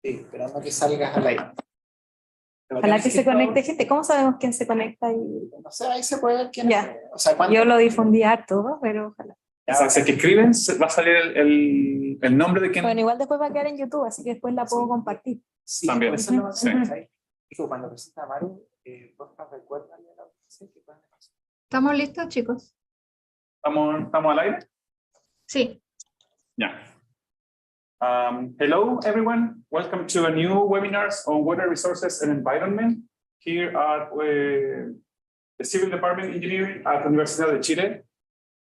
Sí, esperando que salgas al aire. Ojalá que se conecte gente. ¿Cómo sabemos quién se conecta? No sé, ahí se puede ver quién Ya. es. O sea, Yo lo difundí harto, pero ojalá. O sea, si es que escriben, va a salir el nombre de quien. Bueno, igual después va a quedar en YouTube, así que después la puedo compartir. Sí, También. por eso lo Sí. hacemos ahí. Digo, cuando presenta a Maru, por favor, recuérdale a la audiencia que pueden hacer. ¿Estamos listos, chicos? ¿Estamos al aire? Sí. Yeah. Hello, everyone. Welcome to a new webinars on water resources and environment here at the Civil Department Engineering at the Universidad de Chile.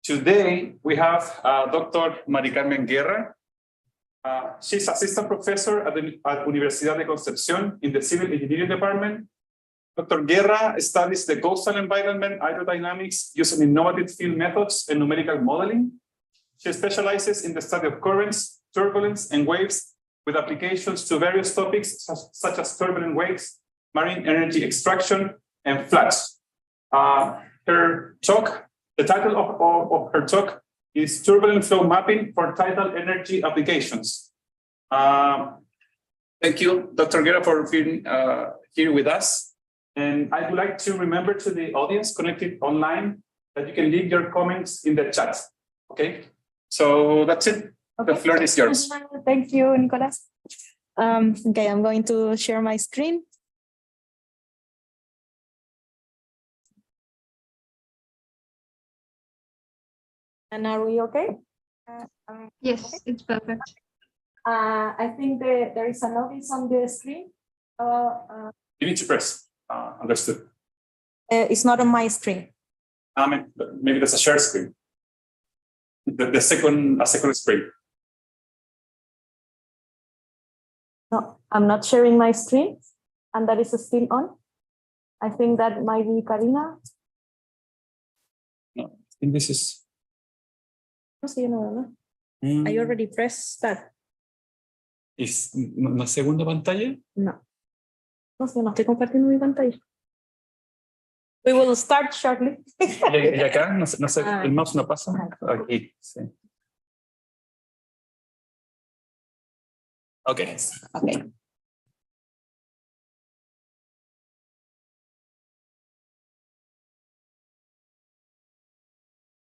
Today, we have Dr. Maricarmen Guerra. She's assistant professor at Universidad de Concepción in the Civil Engineering Department. Dr. Guerra studies the coastal environment, hydrodynamics, using innovative field methods and numerical modeling. She specializes in the study of currents, turbulence, and waves, with applications to various topics such as turbulent waves, marine energy extraction, and floods. Her talk, the title of her talk is Turbulent Flow Mapping for Tidal Energy Applications. Thank you, Dr. Guerra, for being here with us. And I would like to remember to the audience connected online that you can leave your comments in the chat. Okay, so that's it. Okay. The floor is yours. Thank you, Nicolas. Okay, I'm going to share my screen. And are we okay? Yes, okay. it's perfect. I think there is a notice on the screen. You need to press. Understood. It's not on my screen. Maybe that's a share screen. A second screen. No, I'm not sharing my screen, and that is still on. I think that might be Karina. No, I think this is. No sé, no. I already pressed start. ¿Es una segunda pantalla? No. No sé, no estoy compartiendo mi pantalla. We will start shortly. ¿Y acá? No sé, el mouse no pasa. Aquí, sí. Okay. Okay.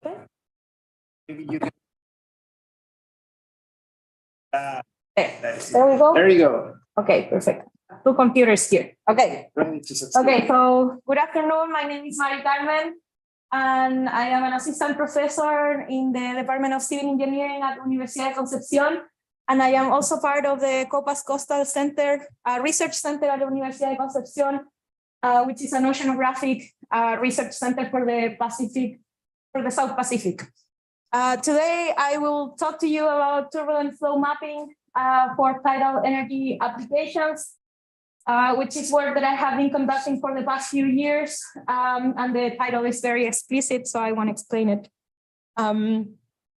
Okay. Maybe you can. There we go. There you go. Okay, perfect. Two computers here. Okay. Ready to succeed. Okay, so good afternoon. My name is Maricarmen, and I am an assistant professor in the Department of Civil Engineering at Universidad de Concepción. And I am also part of the Copas Coastal Center, Research Center at the Universidad de Concepción, which is an oceanographic research center for the Pacific, for the South Pacific. Today, I will talk to you about turbulent flow mapping for tidal energy applications, which is work that I have been conducting for the past few years. And the title is very explicit, so I want to explain it.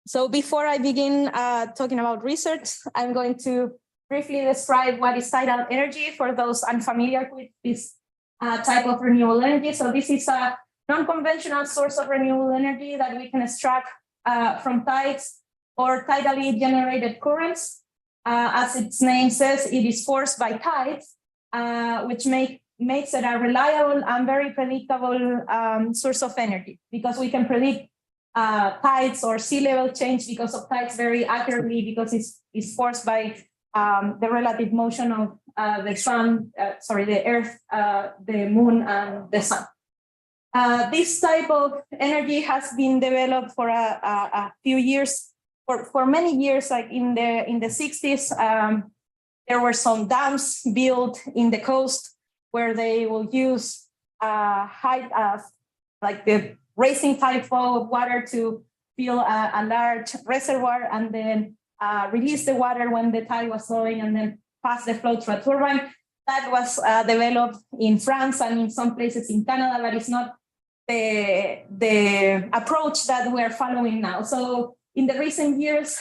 So before I begin talking about research, I'm going to briefly describe what is tidal energy for those unfamiliar with this type of renewable energy. So this is a non-conventional source of renewable energy that we can extract from tides or tidally generated currents. As its name says, it is forced by tides, which makes it a reliable and very predictable source of energy, because we can predict tides or sea level change because of tides very accurately, because it's forced by the relative motion of the sun, the earth, the moon, and the sun. This type of energy has been developed for a few years, for many years. Like in the 60s, there were some dams built in the coast where they will use like the racing tide flow of water to fill a large reservoir and then release the water when the tide was flowing and then pass the flow through a turbine. That was developed in France and in some places in Canada, but it's not the approach that we're following now. So in the recent years,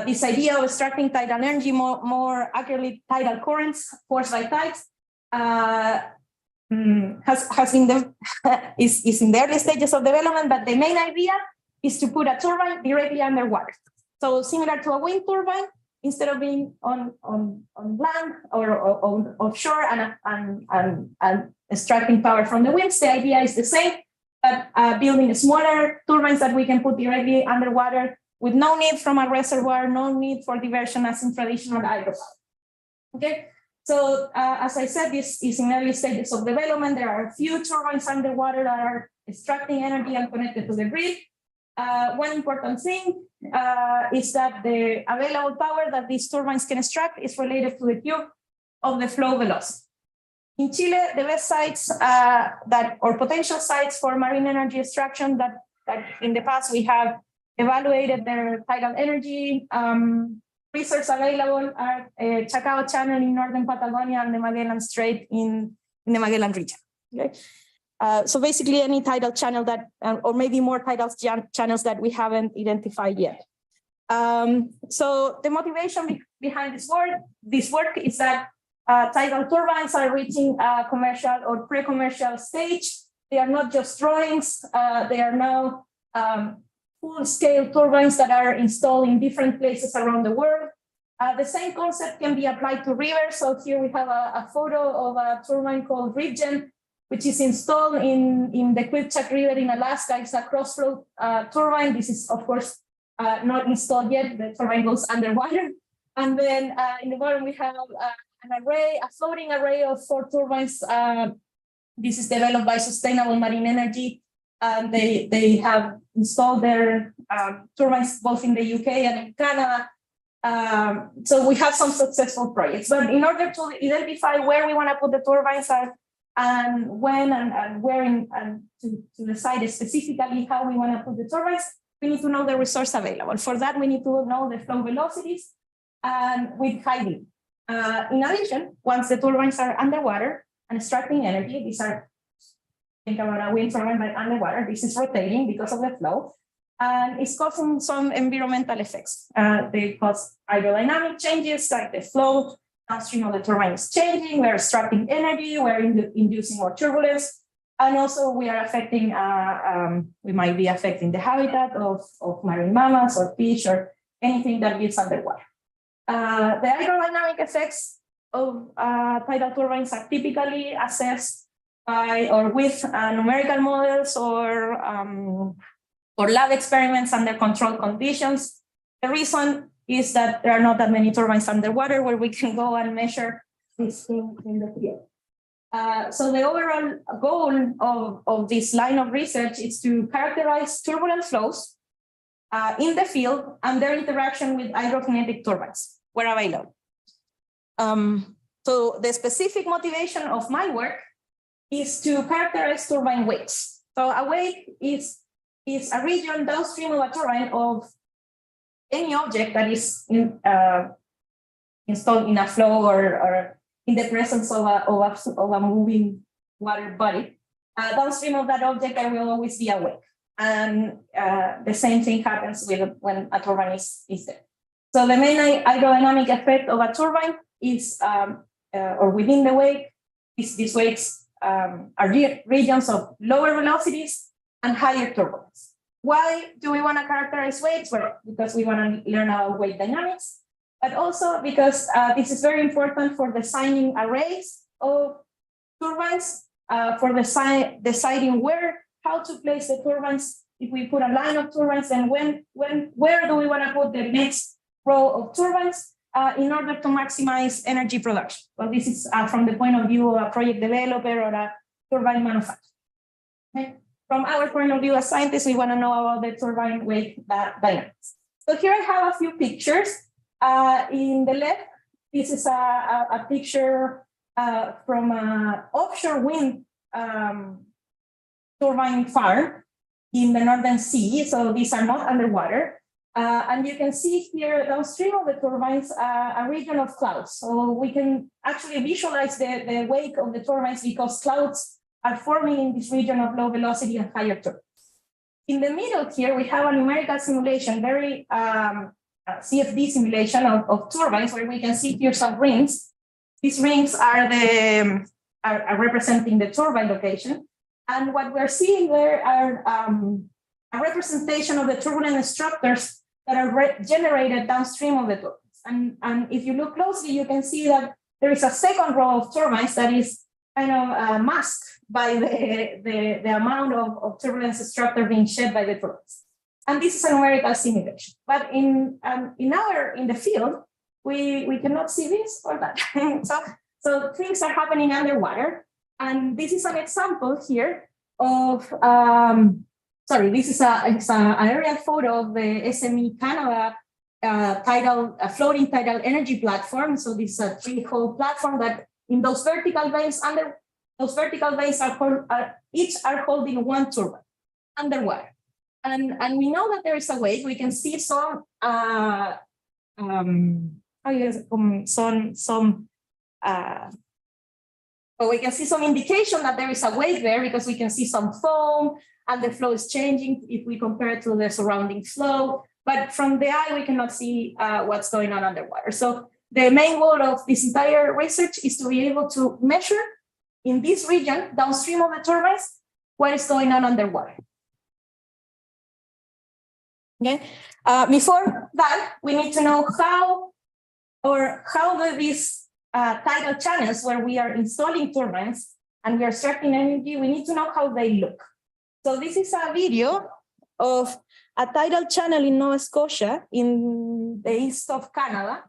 this idea of extracting tidal energy, more accurately tidal currents forced by tides, has been is in the early stages of development, but the main idea is to put a turbine directly underwater. So similar to a wind turbine, instead of being on land or on offshore and extracting power from the winds, the idea is the same, but building smaller turbines that we can put directly underwater with no need from a reservoir, no need for diversion as in traditional hydropower. Okay, so as I said, this is in early stages of development. There are a few turbines underwater that are extracting energy and connected to the grid. One important thing is that the available power that these turbines can extract is related to the cube of the flow velocity. In Chile, the best sites or potential sites for marine energy extraction that in the past we have evaluated their tidal energy resource available are Chacao Channel in northern Patagonia and the Magellan Strait in the Magellan region. Okay? So basically any tidal channel that, or maybe more tidal channels that we haven't identified yet. So the motivation behind this work is that tidal turbines are reaching a commercial or pre-commercial stage. They are not just drawings, they are now full-scale turbines that are installed in different places around the world. The same concept can be applied to rivers. So here we have a photo of a turbine called Regen, which is installed in the Quipchak River in Alaska. It's a cross-flow turbine. This is, of course, not installed yet. The turbine goes underwater. And then in the bottom, we have a floating array of 4 turbines. This is developed by Sustainable Marine Energy. They have installed their turbines both in the UK and in Canada. So we have some successful projects. But in order to identify where we want to put the turbines and when and where and to decide specifically how we want to put the turbines, we need to know the resource available. For that, we need to know the flow velocities and with hydrogen. In addition, once the turbines are underwater and extracting energy, these are, think about a wind turbine but underwater, this is rotating because of the flow, and it's causing some environmental effects. They cause hydrodynamic changes, like the flow downstream of the turbine is changing, we're extracting energy, we're inducing more turbulence, and also we are affecting, we might be affecting the habitat of marine mammals or fish or anything that lives underwater. The hydrodynamic effects of tidal turbines are typically assessed by or with numerical models or lab experiments under controlled conditions. The reason is that there are not that many turbines underwater where we can go and measure this thing in the field. So the overall goal of this line of research is to characterize turbulent flows in the field and their interaction with hydrokinetic turbines where available. So the specific motivation of my work is to characterize turbine wakes. So a wake is a region downstream of a turbine of any object that is installed in a flow or in the presence of a moving water body. Downstream of that object, there will always be a wake. And the same thing happens when a turbine is there. So the main hydrodynamic effect of a turbine is, or within the wake, these wakes are regions of lower velocities and higher turbulence. Why do we want to characterize wakes? Well, because we want to learn about wake dynamics, but also because this is very important for designing arrays of turbines, for deciding how to place the turbines. If we put a line of turbines, then where do we want to put the next row of turbines in order to maximize energy production? Well, this is from the point of view of a project developer or a turbine manufacturer. Okay? From our point of view as scientists, we want to know about the turbine wake dynamics. So here I have a few pictures. In the left, this is a picture from an offshore wind turbine farm in the Northern Sea. So these are not underwater. And you can see here downstream of the turbines a region of clouds. So we can actually visualize the wake of the turbines because clouds are forming in this region of low velocity and higher turbulence. In the middle here, we have a numerical simulation, very CFD simulation of turbines, where we can see here some rings. These rings are representing the turbine location. And what we're seeing there are a representation of the turbulent structures that are generated downstream of the turbines. And if you look closely, you can see that there is a second row of turbines that is kind of masked by the amount of turbulence structure being shed by the turbines. And this is a numerical simulation. But in the field, we cannot see this or that. so things are happening underwater. And this is an example here of, this is an aerial photo of the SME Canada floating tidal energy platform. So this is a 3-hole platform that in those vertical veins each are holding one turbine underwater. And we know that there is a wake. We can see some we can see some indication that there is a wake there because we can see some foam and the flow is changing if we compare it to the surrounding flow. But from the eye, we cannot see what's going on underwater. So the main goal of this entire research is to be able to measure in this region, downstream of the turbines, what is going on underwater. Okay. Before that, we need to know how do these tidal channels where we are installing turbines and we are extracting energy, we need to know how they look. So this is a video of a tidal channel in Nova Scotia in the east of Canada.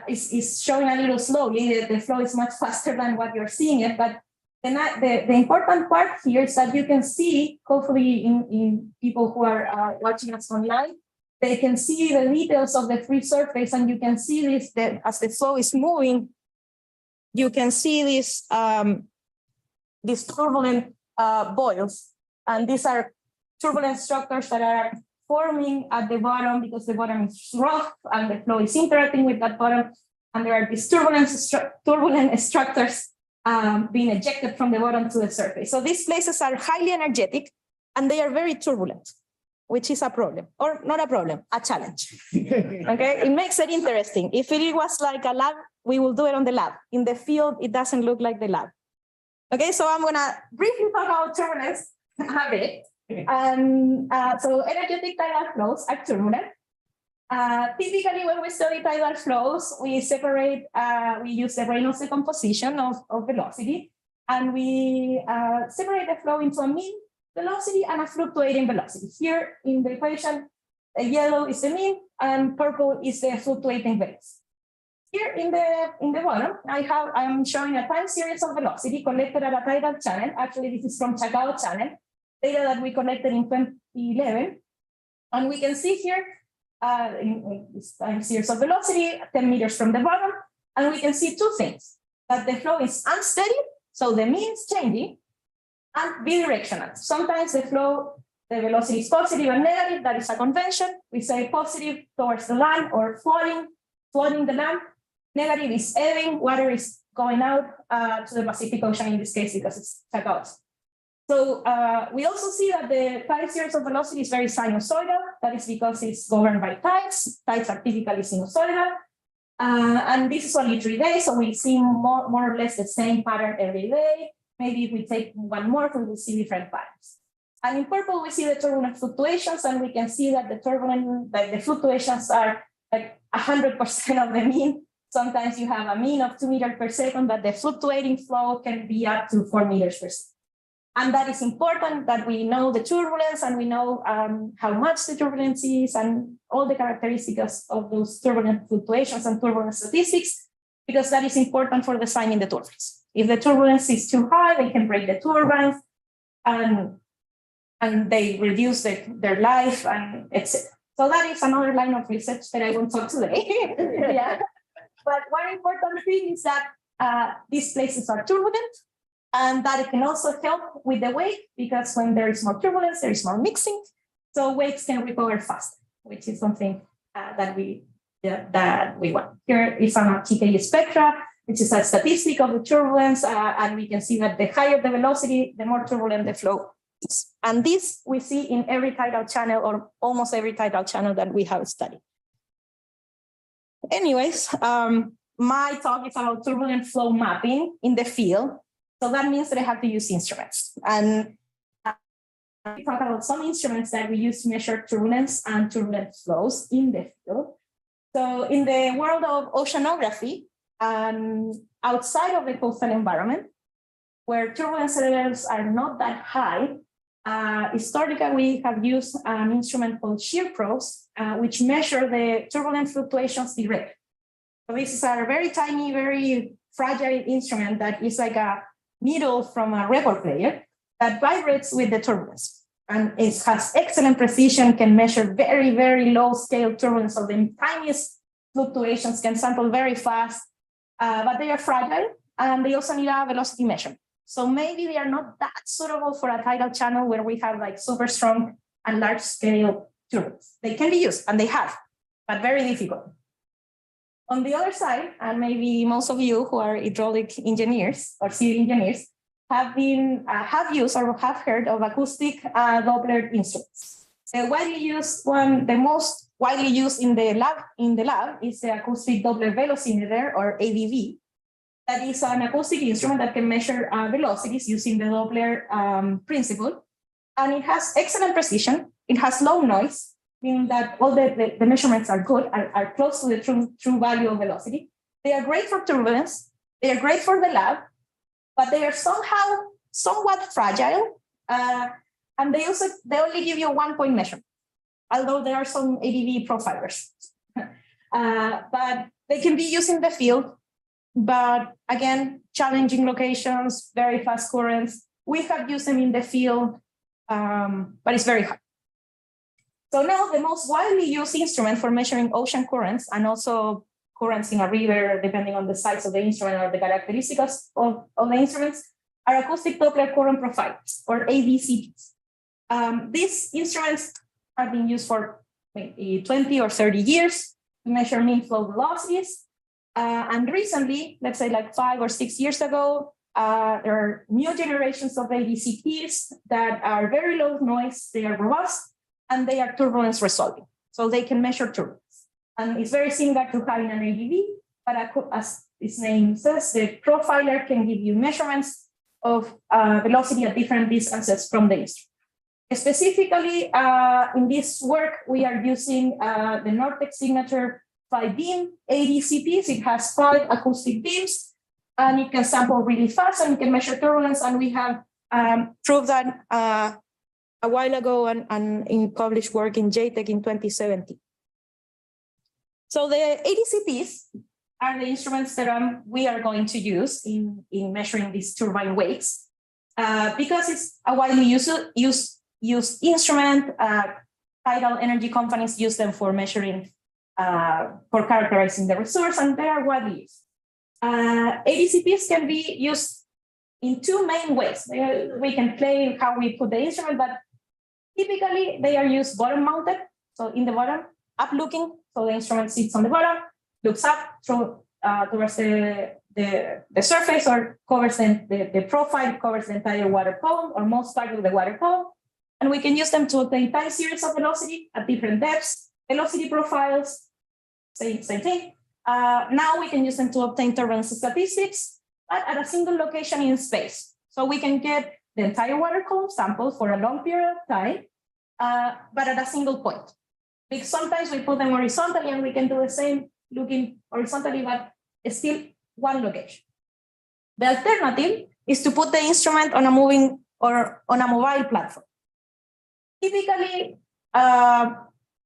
It's showing a little slowly. The flow is much faster than what you're seeing it, but the important part here is that you can see, hopefully in people who are watching us online, they can see the details of the free surface, and you can see this, that as the flow is moving, you can see this, these turbulent boils. And these are turbulent structures that are forming at the bottom because the bottom is rough and the flow is interacting with that bottom. And there are these turbulent structures being ejected from the bottom to the surface. So these places are highly energetic and they are very turbulent, which is a problem, or not a problem, a challenge. Okay, it makes it interesting. If it was like a lab, we will do it on the lab. In the field, it doesn't look like the lab. Okay, so I'm gonna briefly talk about turbulence a bit. So energetic tidal flows are turbulent. Typically, when we study tidal flows, we separate, we use the Reynolds decomposition of velocity, and we separate the flow into a mean velocity and a fluctuating velocity. Here in the equation, yellow is the mean and purple is the fluctuating velocity. Here in the bottom, I'm showing a time series of velocity collected at a tidal channel. Actually, this is from Chacao channel, data that we collected in 2011. And we can see here in this time series of velocity, 10 meters from the bottom. And we can see two things, that the flow is unsteady, so the mean is changing, and bidirectional. Sometimes the velocity is positive and negative. That is a convention. We say positive towards the land or flooding the land. Negative is ebbing, water is going out to the Pacific Ocean in this case because it's Chacao. So we also see that the time series of velocity is very sinusoidal. That is because it's governed by tides. Tides are typically sinusoidal. And this is only 3 days, so we see more or less the same pattern every day. Maybe if we take one more, we will see different patterns. And in purple, we see the turbulent fluctuations, and we can see that the fluctuations are like 100% of the mean. Sometimes you have a mean of 2 meters per second, but the fluctuating flow can be up to 4 meters per second. And that is important that we know the turbulence and we know how much the turbulence is and all the characteristics of those turbulent fluctuations and turbulence statistics, because that is important for designing the turbines. If the turbulence is too high, they can break the turbines and they reduce their life and etc. So that is another line of research that I won't talk today. Yeah. But one important thing is that these places are turbulent, and that it can also help with the wake, because when there is more turbulence, there is more mixing. So wakes can recover faster, which is something that we want. Here is on a TKE spectra, which is a statistic of the turbulence, and we can see that the higher the velocity, the more turbulent the flow is. And this we see in every tidal channel, or almost every tidal channel that we have studied. Anyways, my talk is about turbulent flow mapping in the field. So that means that I have to use instruments. And we talk about some instruments that we use to measure turbulence and turbulent flows in the field. So in the world of oceanography and outside of the coastal environment, where turbulence levels are not that high, historically we have used an instrument called shear probes, which measure the turbulent fluctuations directly. So this is a very tiny, very fragile instrument that is like a needle from a record player that vibrates with the turbulence. And it has excellent precision, can measure very, very low scale turbulence. So the tiniest fluctuations can sample very fast, but they are fragile and they also need a velocity measurement. So maybe they are not that suitable for a tidal channel where we have like super strong and large scale turbulence. They can be used and they have, but very difficult. On the other side, and maybe most of you who are hydraulic engineers or civil engineers have used or have heard of acoustic Doppler instruments. The most widely used in the lab is the acoustic Doppler velocimeter, or ADV. That is an acoustic instrument that can measure velocities using the Doppler principle, and it has excellent precision. It has low noise, meaning that all the measurements are good, are close to the true value of velocity. They are great for turbulence. They are great for the lab, but they are somewhat fragile, and they only give you 1 point measurement, although there are some ADV profilers. But they can be used in the field, but again, challenging locations, very fast currents. We have used them in the field, but it's very hard. So now the most widely used instrument for measuring ocean currents and also currents in a river, depending on the size of the instrument or the characteristics of the instruments, are acoustic Doppler current profilers, or ADCPs. These instruments have been used for maybe 20 or 30 years to measure mean flow velocities. And recently, let's say like 5 or 6 years ago, there are new generations of ADCPs that are very low noise, they are robust, and they are turbulence resolving. So they can measure turbulence. And it's very similar to having an ADV, but as its name says, the profiler can give you measurements of velocity at different distances from the instrument. Specifically, in this work, we are using the Nortec signature 5-beam ADCPs. It has 5 acoustic beams, and it can sample really fast, and it can measure turbulence, and we have proved that a while ago and in published work in JTEC in 2017. So the ADCPs are the instruments that we are going to use in measuring these turbine wakes, because it's a widely used instrument. Tidal energy companies use them for measuring, for characterizing the resource, and they are widely used. ADCPs can be used in 2 main ways. We can play how we put the instrument, but typically they are used bottom mounted. So in the bottom, up looking, so the instrument sits on the bottom, looks up towards the surface, or covers the profile, covers the entire water column or most part of the water column. And we can use them to obtain time series of velocity at different depths, velocity profiles, same thing. Now we can use them to obtain turbulence statistics, but at a single location in space. So we can get the entire water column sample for a long period of time, but at a single point. Because sometimes we put them horizontally and we can do the same looking horizontally, but it's still one location. The alternative is to put the instrument on a moving or on a mobile platform. Typically,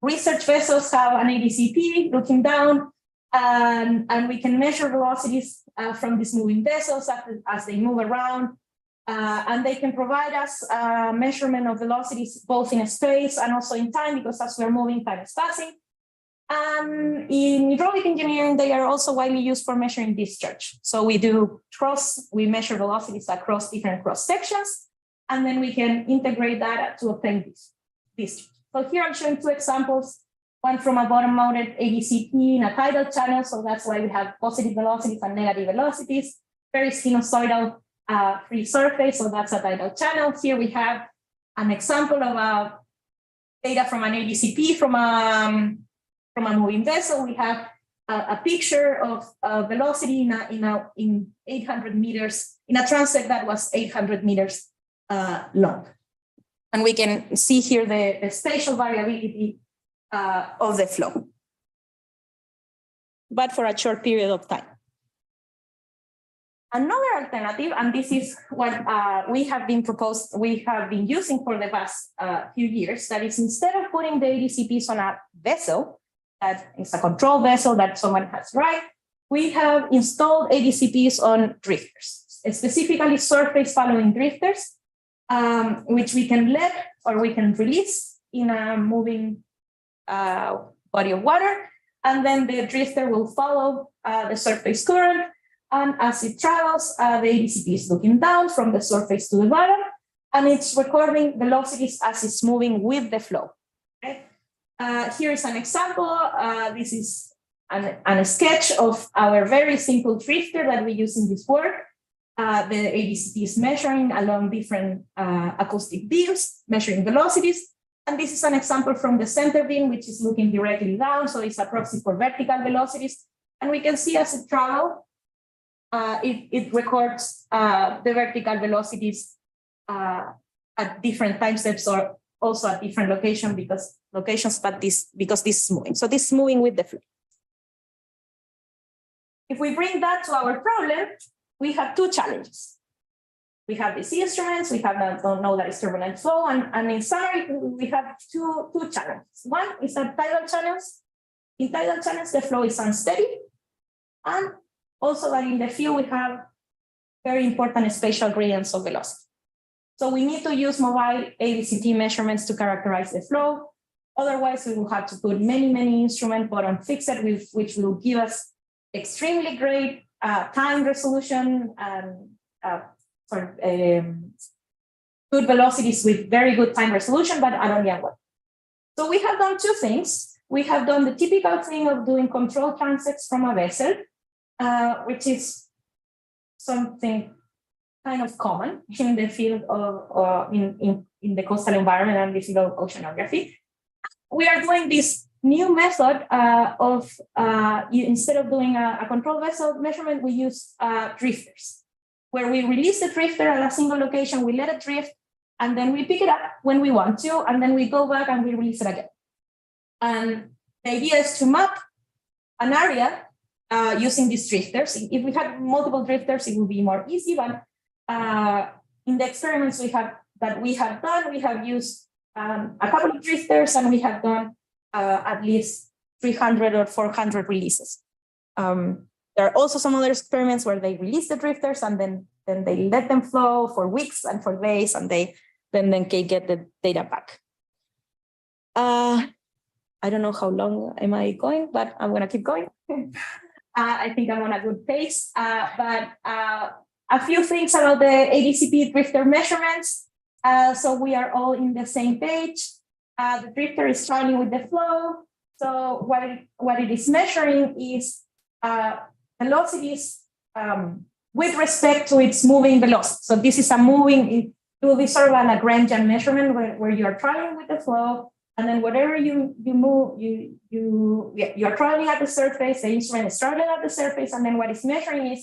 research vessels have an ADCP looking down, and we can measure velocities from these moving vessels as they move around. And they can provide us measurement of velocities both in space and also in time, because as we're moving, time is passing. And in hydraulic engineering, they are also widely used for measuring discharge. So we measure velocities across different cross sections, and then we can integrate that to obtain discharge. So here I'm showing 2 examples, one from a bottom mounted ADCP in a tidal channel. So that's why we have positive velocities and negative velocities, very sinusoidal free surface, so that's a tidal channel. Here we have an example of data from an ADCP from a moving vessel. We have a picture of velocity in 800 meters, in a transect that was 800 meters long. And we can see here the spatial variability of the flow. but for a short period of time. Another alternative, and this is what we have been using for the past few years, that is instead of putting the ADCPs on a vessel, that is a control vessel that someone has right, we have installed ADCPs on drifters, specifically surface following drifters, which we can let or we can release in a moving body of water, and then the drifter will follow the surface current, and as it travels, the ADCP is looking down from the surface to the bottom, and it's recording velocities as it's moving with the flow. Okay? Here is an example. This is a sketch of our very simple drifter that we use in this work. The ADCP is measuring along different acoustic beams, measuring velocities. And this is an example from the center beam, which is looking directly down. So it's a proxy for vertical velocities. And we can see as it travels, it records the vertical velocities at different time steps or also at different locations because this is moving. So this is moving with the flow. If we bring that to our problem, we have two challenges. We have these instruments, we don't know that it's turbulent flow, and in summary, we have two challenges. One is that tidal channels. In tidal channels, the flow is unsteady, and also that in the field, we have very important spatial gradients of velocity. So we need to use mobile ADCT measurements to characterize the flow. Otherwise, we will have to put many instruments, but on fixed, which will give us extremely great time resolution and good velocities with very good time resolution, but at only one. So we have done two things. We have done the typical thing of doing control transects from a vessel, which is something kind of common in the field of in the coastal environment and the field of oceanography. We are doing this new method of instead of doing a control vessel measurement, we use drifters, where we release the drifter at a single location, we let it drift, and then we pick it up when we want to, and then we go back and we release it again. And the idea is to map an area using these drifters. If we had multiple drifters, it would be more easy, but in the experiments we have done, we have used a couple of drifters, and we have done at least 300 or 400 releases. There are also some other experiments where they release the drifters and then they let them flow for weeks and for days, and then they get the data back. I don't know how long am I going, but I'm going to keep going. I think I'm on a good pace. But a few things about the ADCP drifter measurements. So we are all in the same page. The drifter is traveling with the flow. So what it is measuring is velocities with respect to its moving velocity. So this is it will be sort of a Lagrangian measurement where you are traveling with the flow, and then whatever you move, you are traveling at the surface, the instrument is traveling at the surface, and then what it's measuring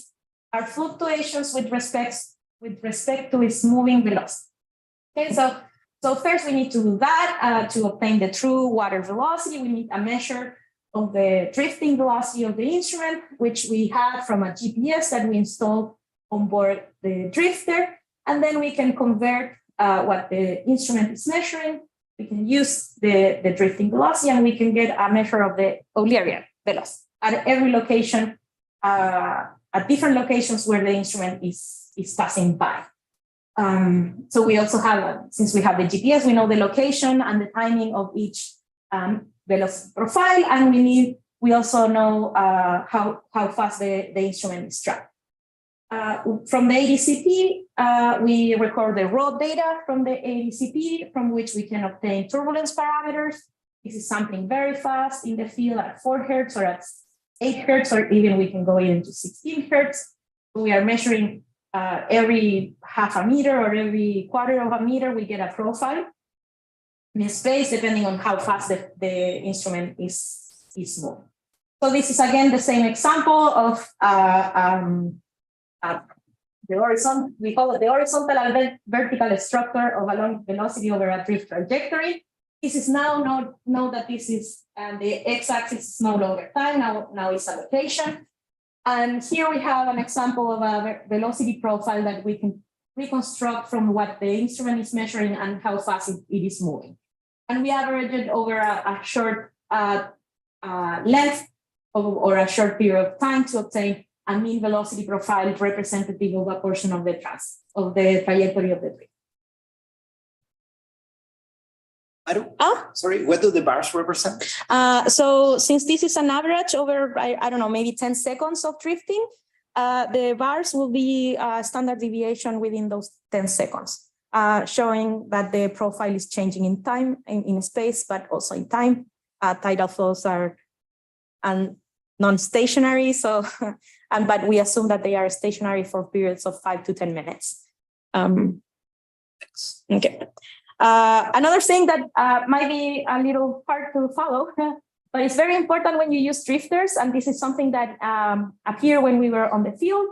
are fluctuations with respect to its moving velocity. Okay, so first we need to do that to obtain the true water velocity. We need a measure of the drifting velocity of the instrument, which we have from a GPS that we installed on board the drifter. And then we can convert what the instrument is measuring. We can use the drifting velocity, and we can get a measure of the Eulerian velocity at every location, at different locations where the instrument is passing by. So we also have, since we have the GPS, we know the location and the timing of each velocity profile, and we also know how fast the instrument is traveling. From the ADCP, we record the raw data from the ADCP, from which we can obtain turbulence parameters. This is something very fast in the field at 4 Hertz or at 8 Hertz, or even we can go into 16 Hertz. We are measuring every half a meter or every quarter of a meter, we get a profile in space, depending on how fast the instrument is moving. So this is again the same example of the horizontal, we call it the horizontal and vertical structure of a long velocity over a drift trajectory. This is now know that this is the x-axis is no longer time, now it's a location. And here we have an example of a velocity profile that we can reconstruct from what the instrument is measuring and how fast it is moving. And we average it over a short length or a short period of time to obtain a mean velocity profile representative of a portion of the trajectory of the tree. Sorry, what do the bars represent? So since this is an average over, I don't know, maybe 10 seconds of drifting, the bars will be standard deviation within those 10 seconds, showing that the profile is changing in time, in space, but also in time. Tidal flows are non-stationary, so but we assume that they are stationary for periods of 5 to 10 minutes. Okay. Another thing that might be a little hard to follow, but it's very important when you use drifters, and this is something that appeared when we were on the field,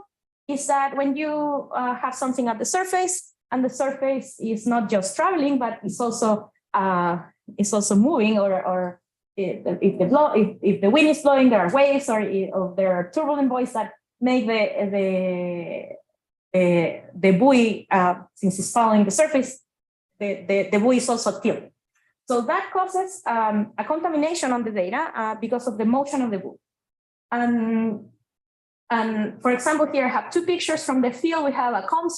is that when you have something at the surface, and the surface is not just traveling, but it's also moving, or if the wind is blowing, there are waves, or there are turbulent buoys that make the buoy, since it's following the surface, the buoy is also tilted. So that causes a contamination on the data because of the motion of the buoy. And for example, here I have two pictures from the field. We have a calm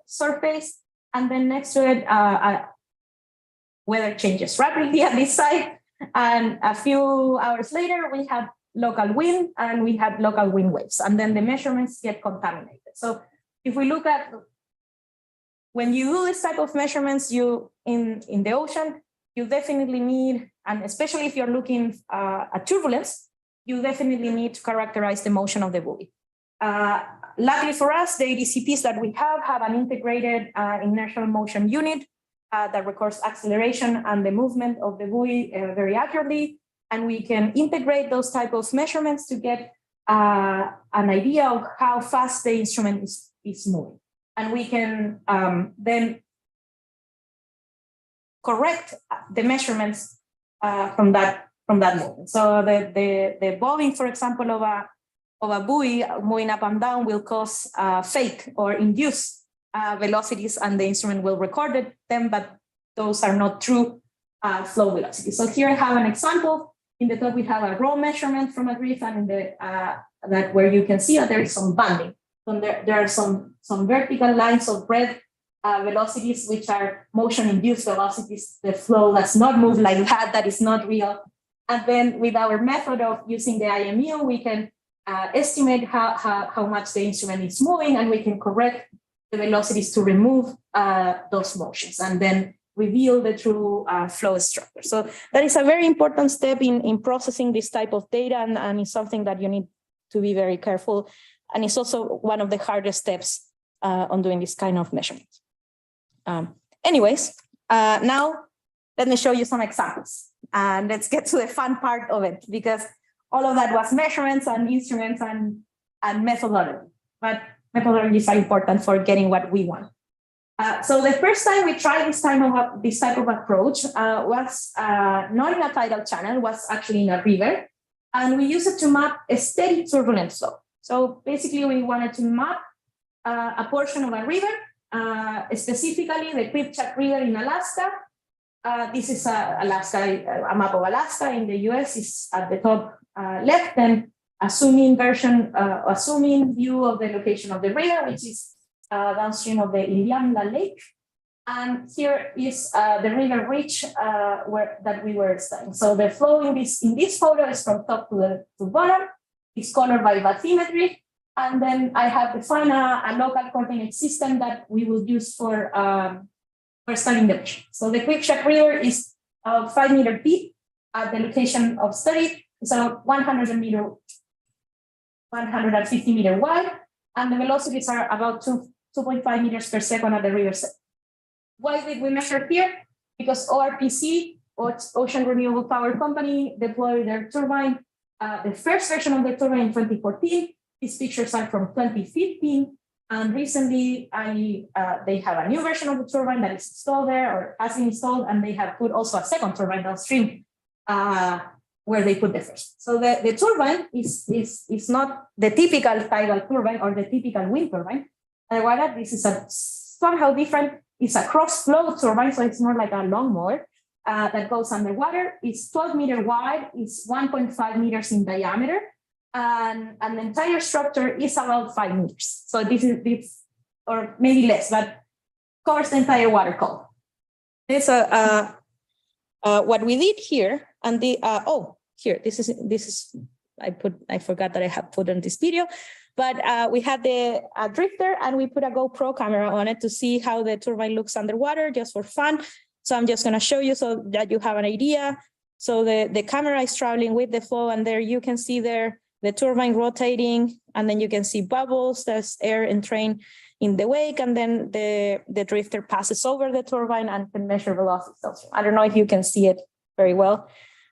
surface, and then next to it, weather changes rapidly at this site. And a few hours later, we have local wind, and we have local wind waves, and then the measurements get contaminated. So if we look at when you do this type of measurements, you in the ocean, you definitely need, and especially if you're looking at turbulence, you definitely need to characterize the motion of the buoy. Luckily for us, the ADCPs that we have an integrated inertial motion unit that records acceleration and the movement of the buoy very accurately, and we can integrate those type of measurements to get an idea of how fast the instrument is moving. And we can then correct the measurements from that movement. So the bobbing, for example, of a buoy moving up and down will cause fake or induce velocities, and the instrument will record them, but those are not true flow velocities. So here I have an example. In the top, we have a raw measurement from a drift, and in the that where you can see that there is some banding. So there are some vertical lines of red velocities, which are motion-induced velocities. The flow does not move like that. That is not real. And then with our method of using the IMU, we can estimate how much the instrument is moving, and we can correct the velocities to remove those motions, and then reveal the true flow structure. So that is a very important step in processing this type of data, and it's something that you need to be very careful. And it's also one of the hardest steps on doing this kind of measurements. Anyways, now let me show you some examples. And let's get to the fun part of it, because all of that was measurements and instruments and methodology. But methodologies are important for getting what we want. So the first time we tried this type of approach was not in a tidal channel, was actually in a river. And we used it to map a steady turbulent flow. So basically, we wanted to map a portion of a river, specifically the Quipchak River in Alaska. This is Alaska, a map of Alaska in the US is at the top left, and a zoom-in view of the location of the river, which is downstream of the Iliamna Lake. And here is the river ridge that we were studying. So the flow in this photo is from top to bottom. It's colored by bathymetry. And then I have defined a local coordinate system that we will use for studying the mission. So the Quipchak River is 5 meter deep at the location of study. It's about 150 meter wide, and the velocities are about 2.5 meters per second at the river side. Why did we measure here? Because ORPC, Ocean Renewable Power Company, deployed their turbine, the first version of the turbine in 2014. These pictures are from 2015. And recently, they have a new version of the turbine that is installed there or has been installed, and they have put also a second turbine downstream where they put the first. So the turbine is not the typical tidal turbine or the typical wind turbine. Rather, this is a somehow different. It's a cross-flow turbine, so it's more like a lawnmower that goes underwater. It's 12 meters wide. It's 1.5 meters in diameter. And the entire structure is about 5 meters. So this or maybe less, but covers the entire water column. This what we did here, and here this is I forgot that I have put on this video, but we had the drifter and we put a GoPro camera on it to see how the turbine looks underwater, just for fun. So I'm just going to show you so that you have an idea. So the camera is traveling with the flow, and there you can see there the turbine rotating, and then you can see bubbles, there's air entrained in the wake, and then the drifter passes over the turbine and can measure velocity. I don't know if you can see it very well,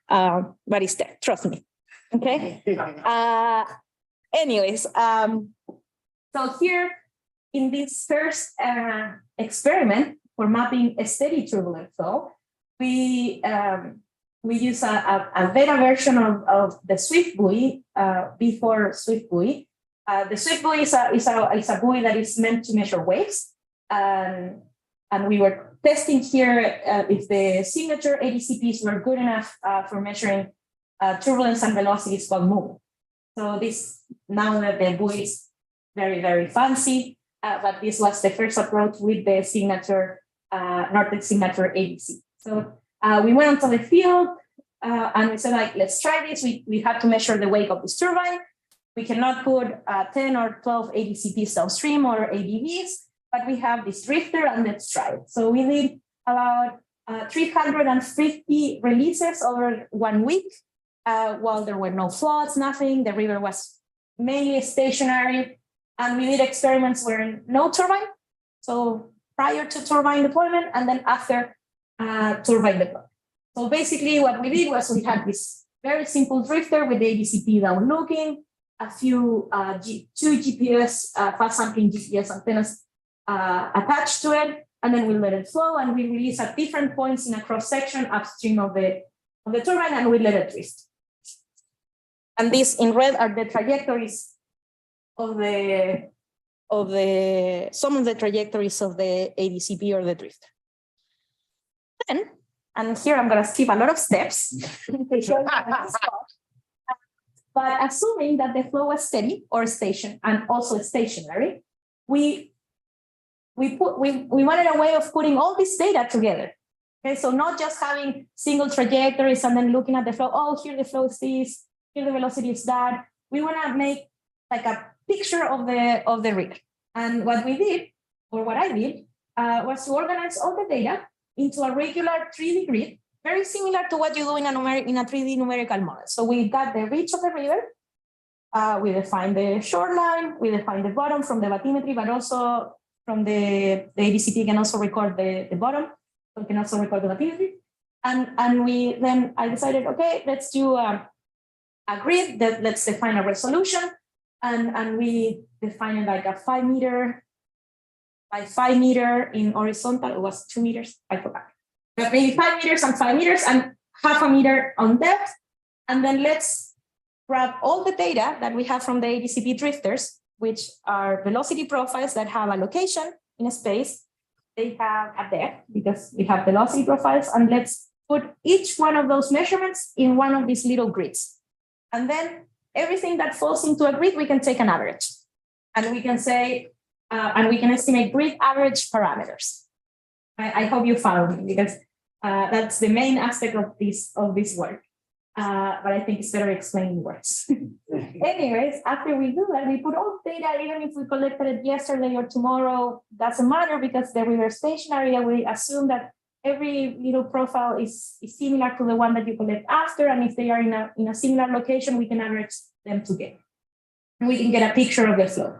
but it's there, trust me, okay? Anyways, so here in this first experiment for mapping a steady turbulent flow, we use a beta version of the Swift buoy before Swift buoy. The Swift buoy is a buoy that is meant to measure waves. And we were testing here if the signature ADCPs were good enough for measuring turbulence and velocities while moving. So now that the buoy is very, very fancy, but this was the first approach with the signature, Nortec signature ADC. So we went onto the field and we said, like, let's try this. We had to measure the wake of this turbine. We cannot put 10 or 12 ADCPs downstream or ADVs, but we have this drifter and let's try it. So we did about 350 releases over 1 week while there were no floods, nothing. The river was mainly stationary, and we did experiments where no turbine. So prior to turbine deployment and then after turbine deployment. So basically what we did was we had this very simple drifter with the ADCP down looking, a few two GPS, fast sampling GPS antennas attached to it, and then we let it flow, and we release at different points in a cross section upstream of the turbine, and we let it drift. And these in red are the trajectories of some of the trajectories of the ADCP or the drifter. Then, and here I'm going to skip a lot of steps. But assuming that the flow was steady or and also stationary, we wanted a way of putting all this data together. Okay, so not just having single trajectories and then looking at the flow. Oh, here the flow is this, here the velocity is that. We want to make like a picture of the river. And what we did, or what I did, was to organize all the data into a regular 3D grid, very similar to what you do in a 3D numerical model. So we got the reach of the river, we defined the shoreline, we defined the bottom from the bathymetry, but also from the ADCP can also record the bottom, so we can also record the bathymetry. And I decided, okay, let's do a grid, let's define a resolution, and we defined it like a 5 meter by 5 meter in horizontal. It was 2 meters, I forgot. But maybe 5 meters and 5 meters and half a meter on depth. And then let's grab all the data that we have from the ADCP drifters, which are velocity profiles that have a location in a space. They have a depth because we have velocity profiles, and let's put each one of those measurements in one of these little grids. And then everything that falls into a grid, we can take an average. And we can say, and we can estimate grid average parameters. I hope you follow me, because that's the main aspect of this work. But I think it's better explaining words. Anyways, after we do that, we put all data, even if we collected it yesterday or tomorrow, doesn't matter, because the river stationary, and we assume that every little profile is similar to the one that you collect after, and if they are in a similar location, we can average them together. And we can get a picture of the flow.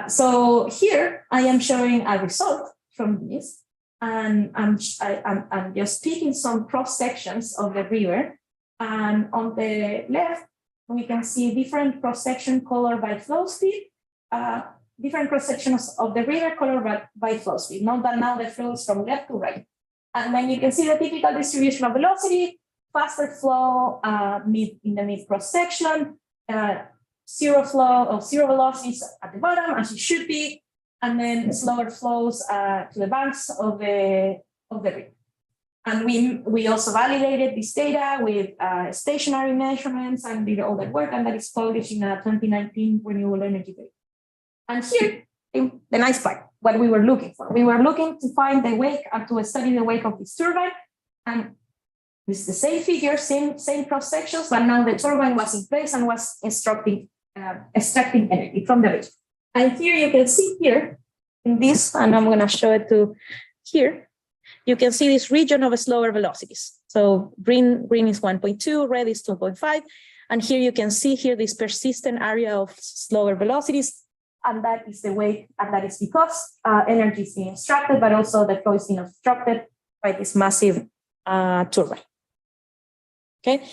So here I am showing a result from this, and I'm just picking some cross sections of the river, and on the left we can see different cross section colored by flow speed, different cross sections of the river colored by flow speed. Note that now the flow is from left to right. And then you can see the typical distribution of velocity, faster flow in the mid cross section, zero flow or zero velocities at the bottom, as it should be, and then slower flows to the banks of the river. And we also validated this data with stationary measurements and did all that work, and that is published in a 2019 renewable energy paper. And here, the nice part, what we were looking for. We were looking to find the wake and to study the wake of this turbine. And it's the same figure, same cross sections, but now the turbine was in place and was extracting energy from the region. And here you can see here in this, and I'm going to show it to here. You can see this region of slower velocities. So green is 1.2, red is 2.5. And here you can see here this persistent area of slower velocities. And that is the wake, and that is because energy is being extracted, but also the flow is being obstructed by this massive turbine. Okay,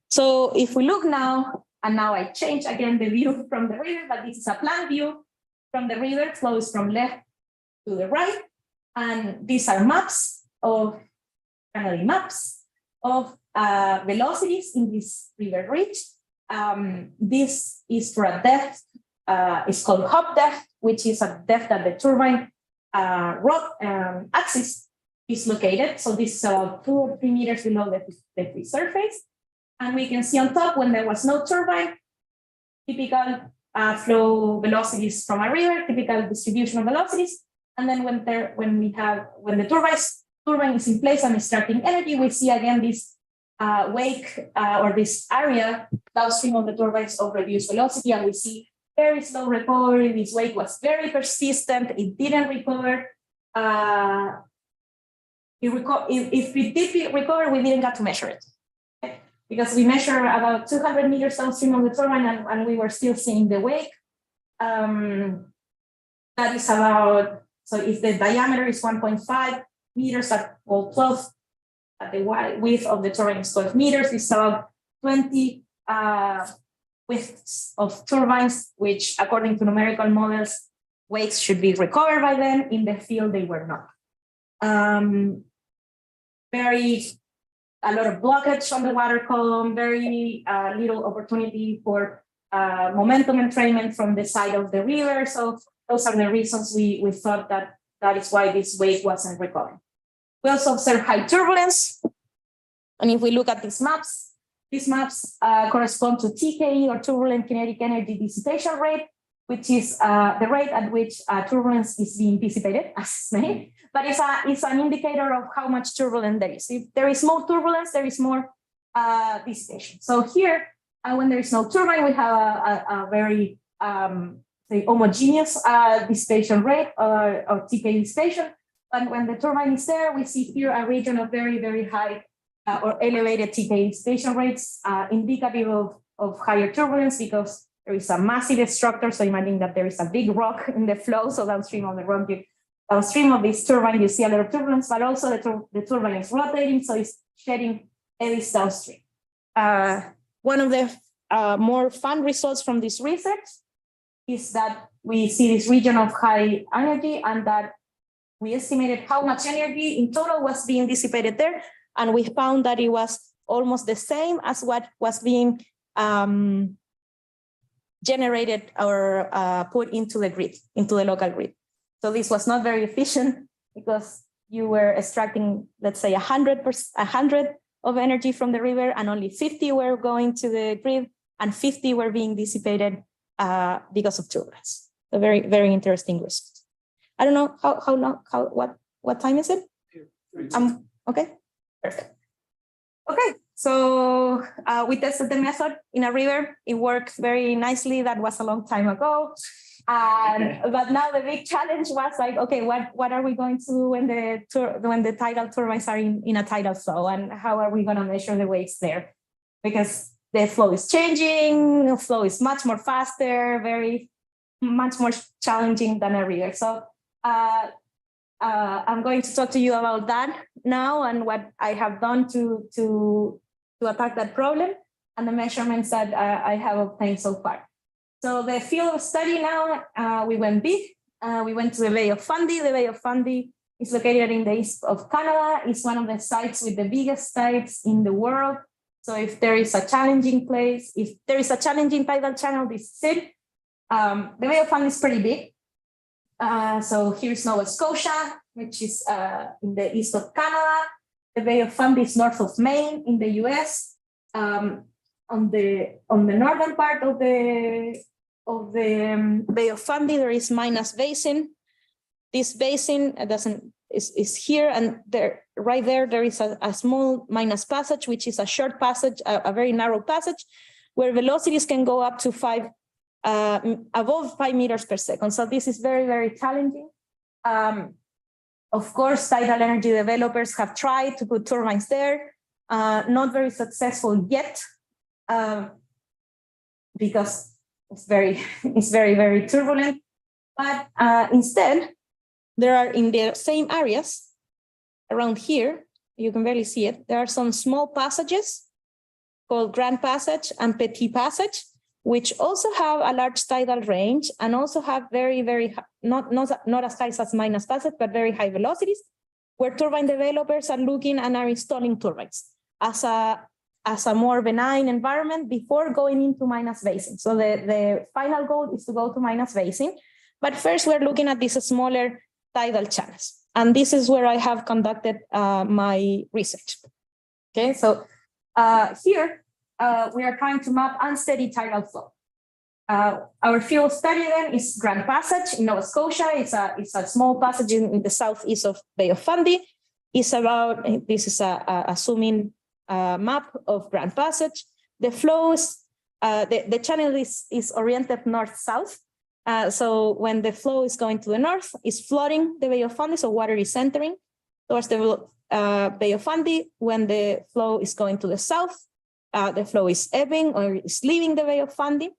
so if we look now, and now I change again the view from the river, but this is a plan view from the river, flows from left to the right. And these are maps of velocities in this river ridge. This is for a depth, it's called hop depth, which is a depth that the turbine axis is located. So this is about 2 or 3 meters below the free surface. And we can see on top, when there was no turbine, typical flow velocities from a river, typical distribution of velocities. And then when the turbine is in place and extracting energy, we see again this wake or this area downstream of the turbines of reduced velocity, and we see very slow recovery. This wake was very persistent. It didn't recover. If it did recover, we didn't get to measure it, okay? Because we measure about 200 meters downstream of the turbine, and we were still seeing the wake. That is about, so if the diameter is 1.5 meters at 12, at the width of the turbine is 12 meters, it's about 20 widths of turbines, which according to numerical models, wakes should be recovered by them. In the field, they were not. A lot of blockage on the water column, very little opportunity for momentum entrainment from the side of the river. So those are the reasons we thought that is why this wake wasn't recovered. We also observe high turbulence. And if we look at these maps correspond to TKE, or turbulent kinetic energy dissipation rate, which is the rate at which turbulence is being dissipated, as its name. But it's an indicator of how much turbulence there is. If there is more turbulence, there is more dissipation. So here, when there is no turbine, we have a very say homogeneous dissipation rate or TKE dissipation. But when the turbine is there, we see here a region of very, very high or elevated TKE dissipation rates, indicative of higher turbulence, because there is a massive structure. So imagine that there is a big rock in the flow. So downstream of the rock, downstream of this turbine, you see a lot of turbulence, but also the turbine is rotating, so it's shedding eddies downstream. One of the more fun results from this research is that we see this region of high energy, and that we estimated how much energy in total was being dissipated there, and we found that it was almost the same as what was being generated or put into the grid, into the local grid. So this was not very efficient, because you were extracting, let's say, 100 of energy from the river, and only 50 were going to the grid, and 50 were being dissipated because of turbulence. A very, very interesting result. I don't know how long, what time is it? Okay, perfect. Okay, so we tested the method in a river. It worked very nicely. That was a long time ago. But now the big challenge was like, okay, what are we going to do when the tidal turbines are in a tidal flow, and how are we going to measure the waves there? Because the flow is changing, the flow is much more faster, much more challenging than a river. So I'm going to talk to you about that now, and what I have done to attack that problem, and the measurements that I have obtained so far. So the field of study now, we went big. We went to the Bay of Fundy. The Bay of Fundy is located in the east of Canada. It's one of the sites with the biggest tides in the world. So if there is a challenging place, if there is a challenging tidal channel, this is it. The Bay of Fundy is pretty big. So here's Nova Scotia, which is in the east of Canada. The Bay of Fundy is north of Maine in the US. On the northern part of the Bay of Fundy, there is Minas Basin. This basin is here, and there, right there is a small Minas Passage, which is a short passage, a very narrow passage, where velocities can go up to above 5 meters per second. So this is very, very challenging. Of course, tidal energy developers have tried to put turbines there, not very successful yet, because it's very, very turbulent. But instead, there are in the same areas around here, you can barely see it, there are some small passages called Grand Passage and Petit Passage, which also have a large tidal range and also have very, very, not as high as Minas Passage, but very high velocities, where turbine developers are looking and are installing turbines as a more benign environment before going into Minas Basin. So the final goal is to go to Minas Basin, but first we're looking at these smaller tidal channels. And this is where I have conducted my research. Okay, so here we are trying to map unsteady tidal flow. Our field study then is Grand Passage in Nova Scotia. It's a small passage in the southeast of Bay of Fundy. This is a zoom-in map of Grand Passage. The flows, the channel is oriented north-south. So when the flow is going to the north, it's flooding the Bay of Fundy, so water is entering towards the Bay of Fundy. When the flow is going to the south, the flow is ebbing or is leaving the Bay of Fundy.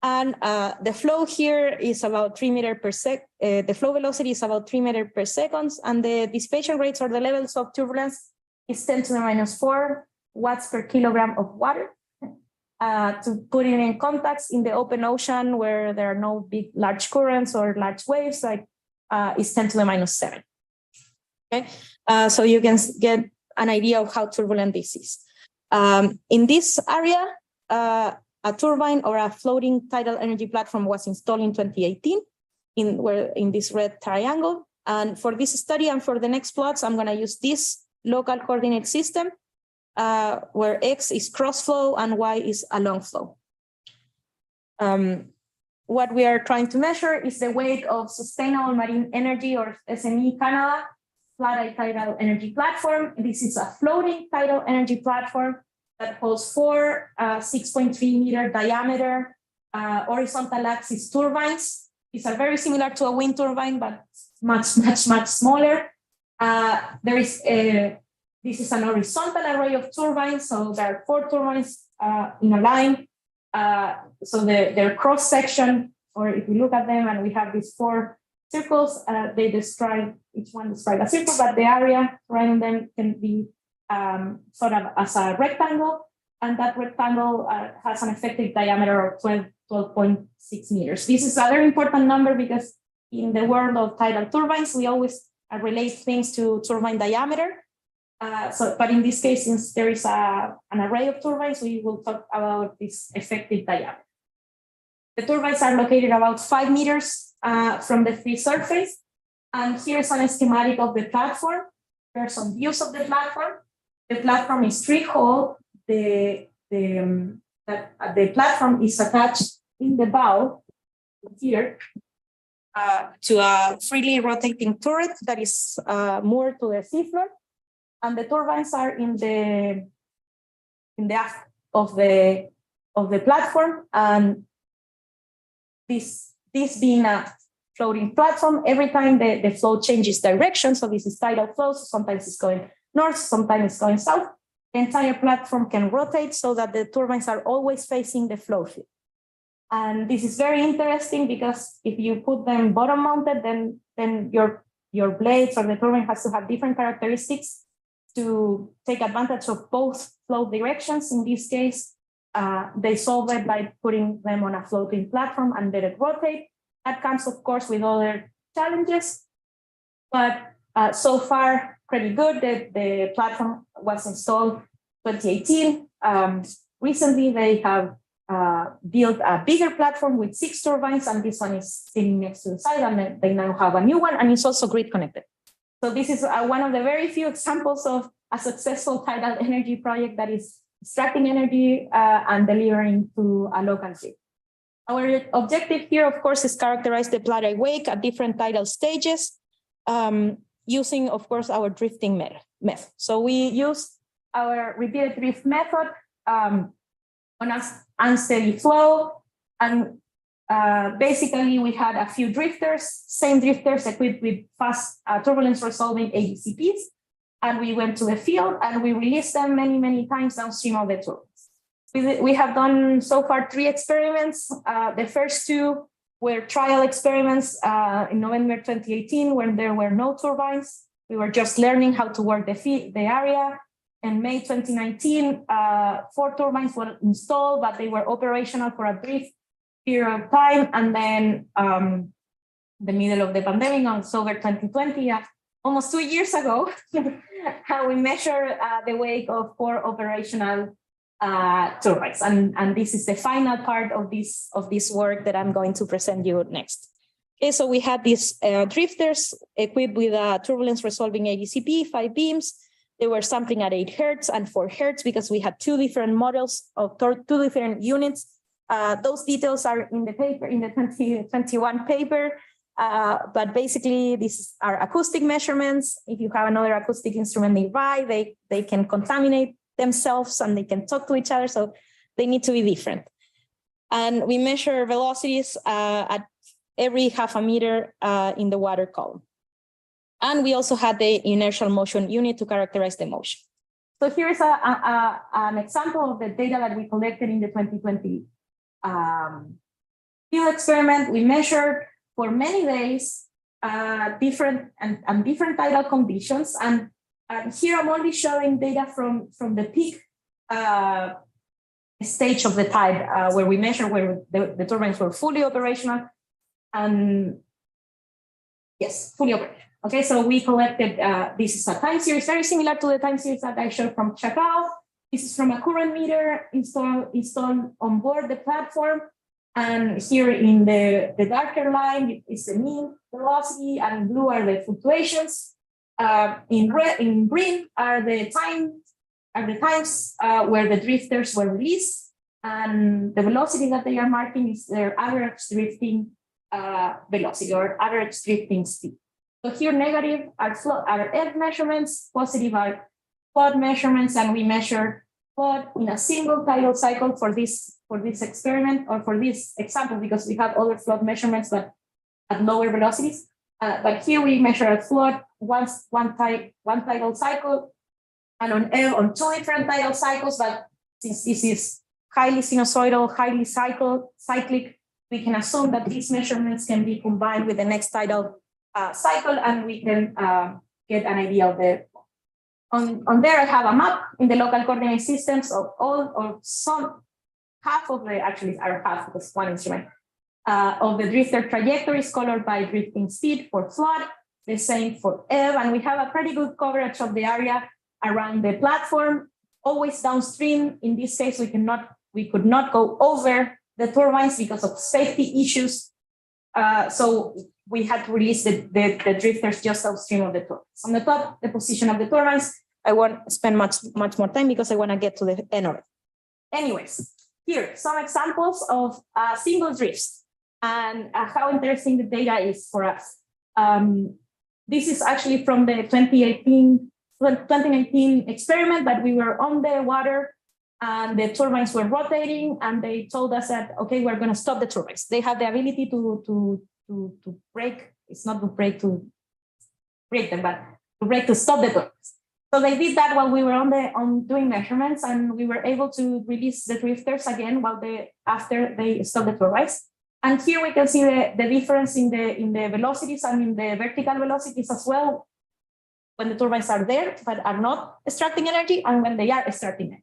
And the flow here is about 3 meters per second. The flow velocity is about 3 meters per second, and the dissipation rates or the levels of turbulence is 10 to the minus 4 watts per kilogram of water. To put it in context, in the open ocean where there are no big, large currents or large waves, like it's 10 to the minus 7. Okay, so you can get an idea of how turbulent this is. In this area, a turbine or a floating tidal energy platform was installed in 2018 in this red triangle. And for this study and for the next plots, I'm going to use this local coordinate system where X is cross flow and Y is a long flow. What we are trying to measure is the weight of sustainable marine energy, or SME Canada flat tidal energy platform. This is a floating tidal energy platform that holds 4 6.3 meter diameter horizontal axis turbines. These are very similar to a wind turbine, but much smaller. This is an horizontal array of turbines, so there are 4 turbines in a line. So their cross section, or if we look at them and we have these 4 circles, they describe, each one describe a circle, but the area around them can be sort of as a rectangle, and that rectangle has an effective diameter of 12.6 meters. This is a very important number because in the world of tidal turbines, we always relate things to turbine diameter. But in this case, since there is an array of turbines, we will talk about this effective diameter. The turbines are located about 5 meters from the free surface. And here's an schematic of the platform. There are some views of the platform. The platform is 3-hole. The platform is attached in the bow here to a freely rotating turret that is moored to the seafloor. And the turbines are in the aft of the platform. And this being a floating platform, every time the flow changes direction, so this is tidal flow, so sometimes it's going north, sometimes it's going south, the entire platform can rotate so that the turbines are always facing the flow field. And this is very interesting because if you put them bottom mounted, then your blades or the turbine has to have different characteristics to take advantage of both flow directions. In this case, They solve it by putting them on a floating platform and let it rotate. That comes, of course, with other challenges, but so far pretty good. The platform was installed 2018. Recently, they have built a bigger platform with 6 turbines, and this one is sitting next to the side, and they now have a new one, and it's also grid connected. So this is one of the very few examples of a successful tidal energy project that is extracting energy and delivering to a local grid. Our objective here, of course, is characterize the Platite wake at different tidal stages, using, of course, our drifting method. So we use our repeated drift method on an unsteady flow, and basically we had a few drifters, same drifters equipped with fast turbulence resolving ADCPs, and we went to the field and we released them many times downstream of the turbines. We have done so far 3 experiments. The first 2 were trial experiments in November 2018 when there were no turbines. We were just learning how to work the area. In May 2019, 4 turbines were installed, but they were operational for a brief period of time. And then the middle of the pandemic, on October 2020, almost 2 years ago, we measured the wake of 4 operational turbines, and this is the final part of this work that I'm going to present you next. Okay, so we had these drifters equipped with a turbulence resolving ADCP, 5 beams. They were sampling at 8 Hertz and 4 Hertz because we had 2 different models of 2 different units. Those details are in the paper, in the 2021 paper. But basically, these are acoustic measurements. If you have another acoustic instrument nearby, they can contaminate themselves and they can talk to each other, so they need to be different. And we measure velocities at every half a meter in the water column. And we also had the inertial motion unit to characterize the motion. So here's an example of the data that we collected in the 2020 field experiment. We measured for many days different tidal conditions, and here I'm only showing data from the peak stage of the tide, where we measure where the turbines were fully operational, and yes, fully operational. Okay, so we collected, this is a time series, very similar to the time series that I showed from Chacal. This is from a current meter installed on board the platform. And here in the darker line is the mean velocity, and in blue are the fluctuations. In green are the times where the drifters were released, and the velocity that they are marking is their average drifting velocity or average drifting speed. So here negative are F measurements, positive are flood measurements, and we measure flood in a single tidal cycle for this experiment, or for this example, because we have other flood measurements but at lower velocities. But here we measure a flood one tidal cycle, and on L on 2 different tidal cycles. But since this is highly sinusoidal, highly cyclic, we can assume that these measurements can be combined with the next tidal cycle, and we can get an idea of the. On there, I have a map in the local coordinate systems of all or some half of the, actually are half because one instrument of the drifter trajectories colored by drifting speed for flood, the same for ebb, and we have a pretty good coverage of the area around the platform, always downstream. In this case, we could not go over the turbines because of safety issues. So we had to release the drifters just downstream of the turbines. On the top, the position of the turbines. I won't spend much more time because I want to get to the end of it. Anyways, here, some examples of single drifts and how interesting the data is for us. This is actually from the 2019 experiment that we were on the water and the turbines were rotating, and they told us that, okay, we're going to stop the turbines. They have the ability to brake. It's not to brake to break them, but to brake to stop the turbines. So they did that while we were on doing measurements, and we were able to release the drifters again after they stopped the turbines. And here we can see the difference in the velocities and in the vertical velocities as well, when the turbines are there but are not extracting energy, and when they are extracting energy.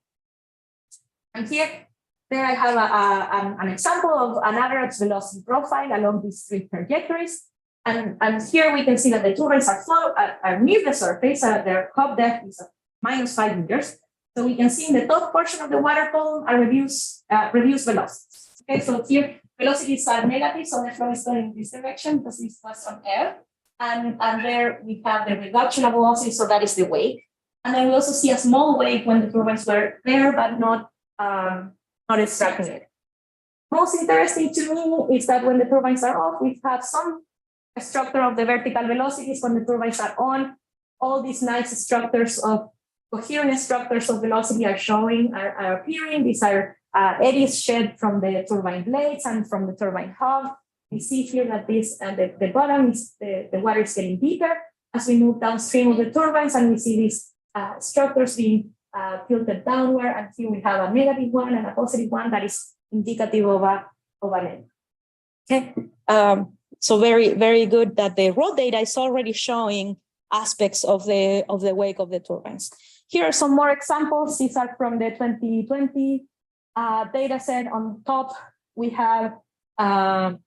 And here There I have an example of an average velocity profile along these three trajectories. And here we can see that the turbines are near the surface. Their hub depth is -5 meters. So we can see in the top portion of the water column are reduced velocities. Okay, so here velocities are negative, so the flow is going in this direction because this was on air. And there we have the reduction of velocity, so that is the wake. And then we also see a small wake when the turbines were there, but not extracting it. Most interesting to me is that when the turbines are off, we have some structure of the vertical velocities. When the turbines are on, all these nice structures of coherent structures of velocity are appearing. These are eddies shed from the turbine blades and from the turbine hub. We see here that this the bottom is the water is getting deeper as we move downstream of the turbines, and we see these structures being tilted downward. And here we have a negative one and a positive one that is indicative of an end. Okay, so very, very good that the raw data is already showing aspects of the wake of the turbines. Here are some more examples. These are from the 2020 data set. On top, we have a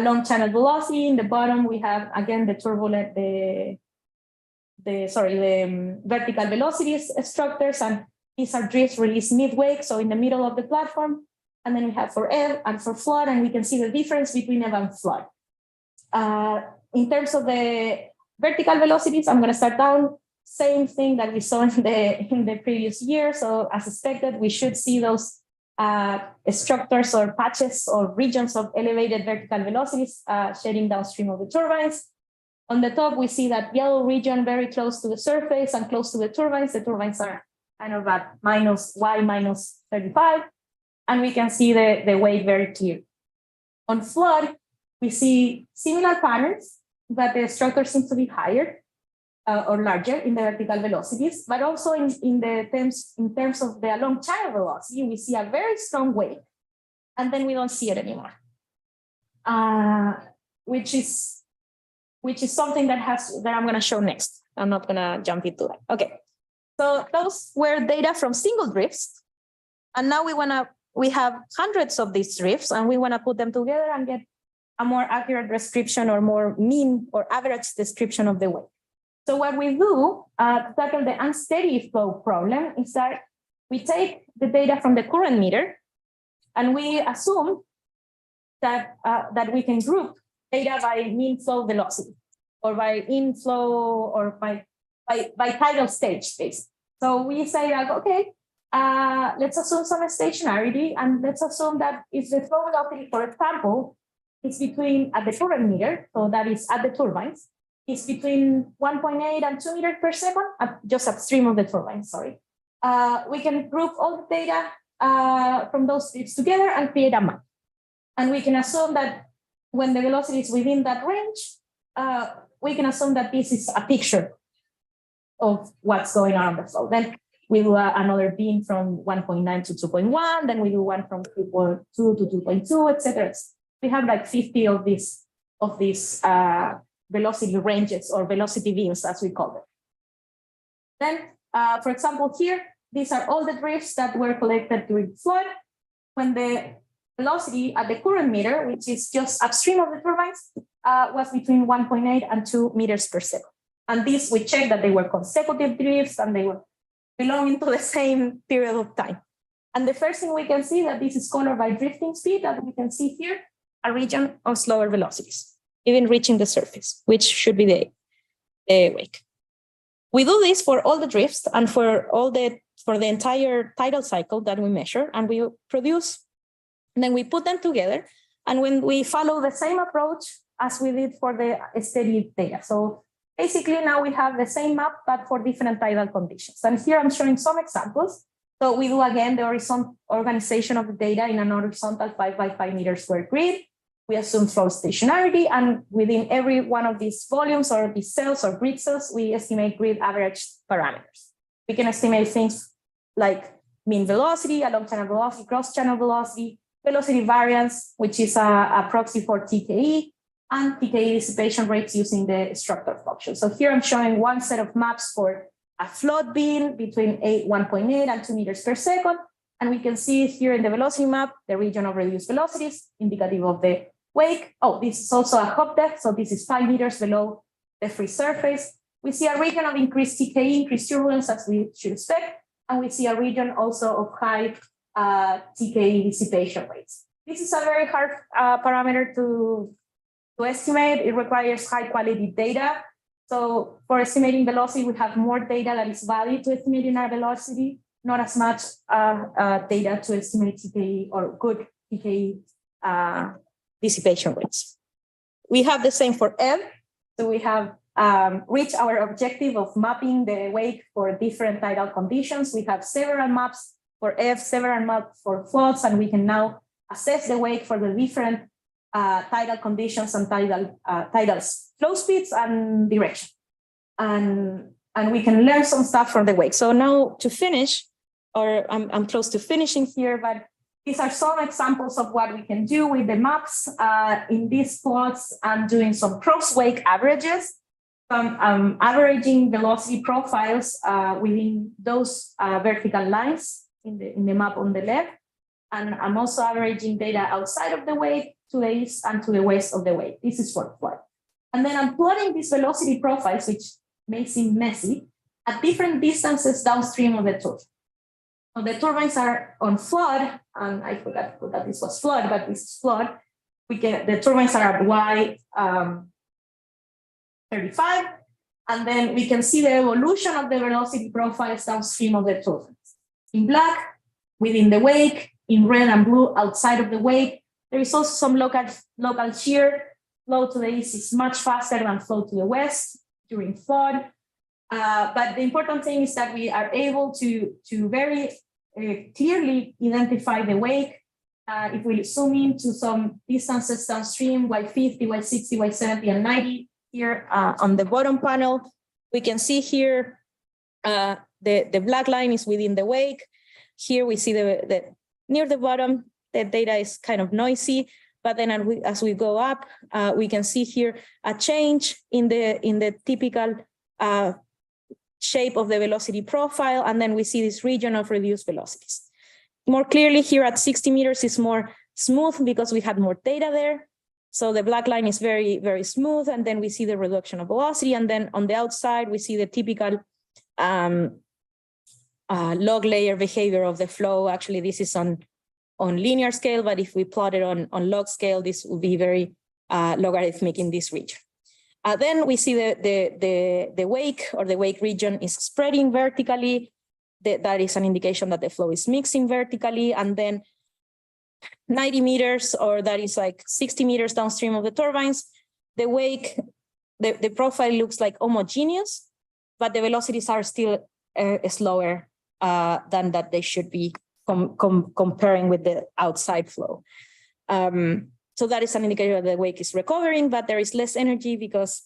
long channel velocity. In the bottom, we have again the turbulent, the vertical velocity structures, and these are drifts released mid-wake, so in the middle of the platform. And then we have for ebb and for flood, and we can see the difference between ebb and flood. In terms of the vertical velocities, I'm going to start down. Same thing that we saw in the previous year. So as expected, we should see those structures or patches or regions of elevated vertical velocities shedding downstream of the turbines. On the top, we see that yellow region very close to the surface and close to the turbines. The turbines are kind of at -35, and we can see the wave very clear. On flood, we see similar patterns, but the structure seems to be higher or larger in the vertical velocities, but also in terms of the long channel velocity, we see a very strong wave, and then we don't see it anymore, which is something that I'm going to show next. I'm not going to jump into that. Okay, so those were data from single drifts, and now we have hundreds of these drifts, and we want to put them together and get a more accurate description or more mean or average description of the wave. So what we do to tackle the unsteady flow problem is that we take the data from the current meter, and we assume that we can group data by mean flow velocity, or by inflow, or by tidal stage base. So we say that, okay, let's assume some stationarity, and let's assume that if the flow velocity, for example, is between at the current meter, so that is at the turbines, is between 1.8 and 2 meters per second, just upstream of the turbine, sorry. We can group all the data from those drifts together and create a map. And we can assume that when the velocity is within that range, we can assume that this is a picture of what's going on the flow. Then we do another beam from 1.9 to 2.1, then we do one from 2.2 to 2.2, etc. We have like 50 of these velocity ranges or velocity beams, as we call them. Then, for example, here, these are all the drifts that were collected during flood when the velocity at the current meter, which is just upstream of the turbines, was between 1.8 and 2 meters per second. And these, we checked that they were consecutive drifts and they were belonging to the same period of time. And the first thing we can see that this is colored by drifting speed, that we can see here, a region of slower velocities, even reaching the surface, which should be the wake. We do this for all the drifts and for the entire tidal cycle that we measure, and we produce, and then we put them together, and when we follow the same approach as we did for the steady data. So basically now we have the same map, but for different tidal conditions. And here I'm showing some examples. So we do again the horizontal organization of the data in an horizontal 5 by 5 meter square grid. We assume flow stationarity, and within every one of these volumes or these cells or grid cells, we estimate grid average parameters. We can estimate things like mean velocity, long channel velocity, cross channel velocity, velocity variance, which is a proxy for TKE, and TKE dissipation rates using the structure function. So here I'm showing one set of maps for a flood beam between 1.8 and 2 meters per second, And we can see here in the velocity map, the region of reduced velocities, indicative of the wake. Oh, this is also a hop depth. So this is 5 meters below the free surface. We see a region of increased TKE, increased turbulence, as we should expect. And we see a region also of high TKE dissipation rates. This is a very hard parameter to estimate. It requires high quality data. So for estimating velocity, we have more data that is valid to estimating our velocity, not as much data to estimate TKE or good TKE dissipation rates. We have the same for M. So we have reached our objective of mapping the wake for different tidal conditions. We have several maps for F, several maps for floods, and we can now assess the wake for the different tidal conditions and tidal flow speeds and direction. And we can learn some stuff from the wake. So now to finish, or I'm close to finishing here, but these are some examples of what we can do with the maps. In these plots, I'm doing some cross-wake averages, some averaging velocity profiles within those vertical lines in the map on the left. And I'm also averaging data outside of the wake to the east and to the west of the wake. This is for flood. And then I'm plotting these velocity profiles, which may seem messy, at different distances downstream of the turbine. So the turbines are on flood, and I forgot that this was flood, but this is flood. The turbines are at Y 35, and then we can see the evolution of the velocity profiles downstream of the turbines. In black, within the wake, in red and blue, outside of the wake. There is also some local shear. Flow to the east is much faster than flow to the west during flood. But the important thing is that we are able to very clearly identify the wake. If we zoom into some distances downstream, Y50, Y60, Y70, and 90, here on the bottom panel, we can see here the black line is within the wake. Here we see the near the bottom, the data is kind of noisy, but then as we go up, we can see here a change in the typical shape of the velocity profile, and then we see this region of reduced velocities. More clearly here at 60 meters is more smooth because we had more data there. So the black line is very, very smooth, and then we see the reduction of velocity, and then on the outside, we see the typical log layer behavior of the flow. Actually, this is on linear scale, but if we plot it on log scale, this will be very logarithmic in this region. Then we see the wake, or the wake region, is spreading vertically. That is an indication that the flow is mixing vertically, and then 90 meters, or that is like 60 meters downstream of the turbines, the wake, the profile looks like homogeneous, but the velocities are still slower than that they should be comparing with the outside flow. So that is an indicator that the wake is recovering, but there is less energy because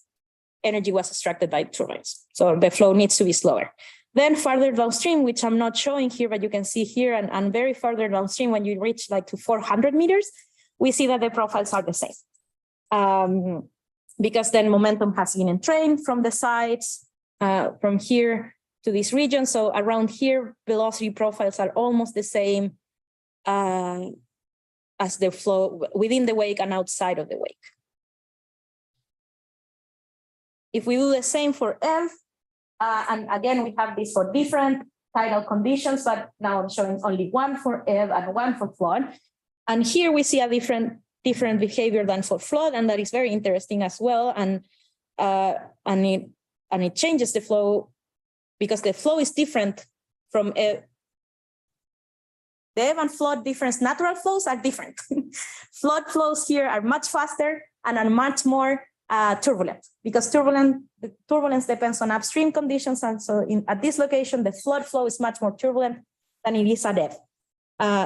energy was extracted by turbines. So the flow needs to be slower. Then farther downstream, which I'm not showing here, but you can see here, and very farther downstream, when you reach like to 400 meters, we see that the profiles are the same. Because then momentum has been entrained from the sides, from here to this region. So around here, velocity profiles are almost the same as the flow within the wake and outside of the wake. If we do the same for M, and again, we have this for different tidal conditions, but now I'm showing only one for ebb and one for flood. And here we see a different behavior than for flood, and that is very interesting as well. And it changes the flow because the flow is different from ebb. The ebb and flood difference, natural flows are different. Flood flows here are much faster and are much more turbulent, because the turbulence depends on upstream conditions, and so at this location, the flood flow is much more turbulent than it is at ebb.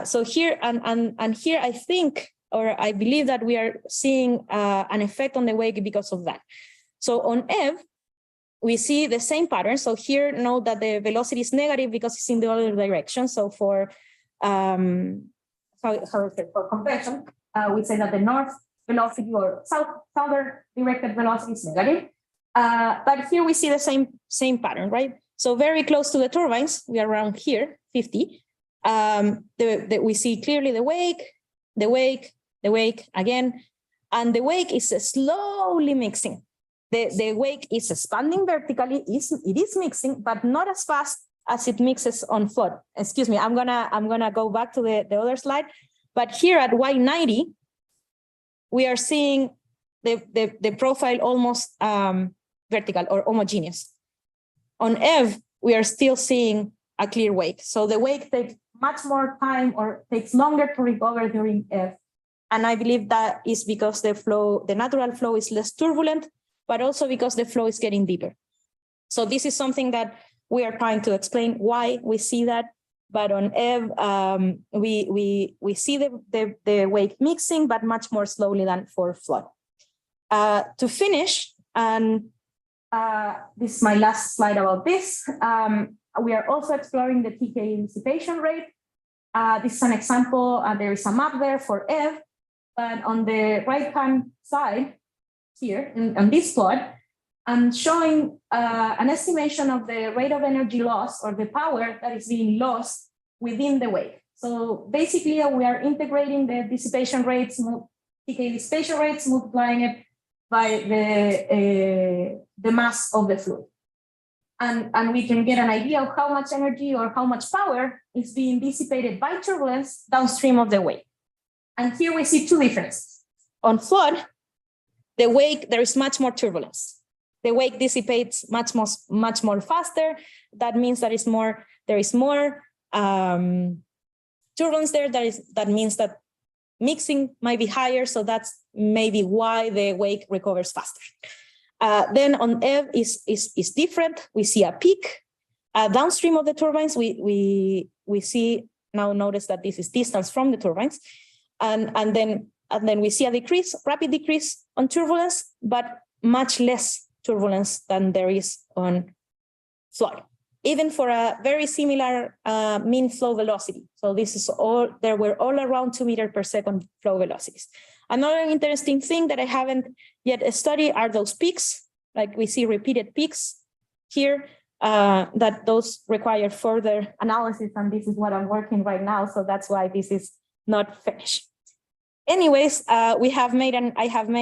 So here and here, I think, or I believe that we are seeing an effect on the wake because of that. So on ebb, we see the same pattern. So here, note that the velocity is negative because it's in the other direction. So for for convection, we say that the north velocity or southern directed velocity is negative. But here we see the same pattern, right? So very close to the turbines, we are around here, 50. we see clearly the wake again, and the wake is slowly mixing. The wake is expanding vertically, it is mixing, but not as fast as it mixes on flood. Excuse me, I'm gonna go back to the other slide. But here at Y90, we are seeing the profile almost vertical or homogeneous. On EV, we are still seeing a clear wake. So the wake takes much more time or takes longer to recover during EV. And I believe that is because the natural flow is less turbulent, but also because the flow is getting deeper. So this is something that we are trying to explain why we see that. But on EV, we see the wake mixing, but much more slowly than for flood. To finish, and this is my last slide about this, we are also exploring the TK dissipation rate. This is an example, there is a map there for EV, but on the right-hand side here, on this plot, I'm showing an estimation of the rate of energy loss or the power that is being lost within the wake. So basically, we are integrating the dissipation rates, TK dissipation rates, multiplying it by the mass of the fluid. And we can get an idea of how much energy or how much power is being dissipated by turbulence downstream of the wake. And here we see two differences. On flood, the wake, there is much more turbulence. The wake dissipates much more faster. That means there is more turbulence there. That means that mixing might be higher. So that's maybe why the wake recovers faster. Then on EV is different. We see a peak downstream of the turbines. We see, now notice that this is distance from the turbines, and then we see a decrease, rapid decrease on turbulence, but much less turbulence than there is on flood, even for a very similar mean flow velocity. So this is all, there were all around 2 meters per second flow velocities. Another interesting thing that I haven't yet studied are those peaks. Like we see repeated peaks here, that those require further analysis, and this is what I'm working right now. So that's why this is not finished. Anyways, I have made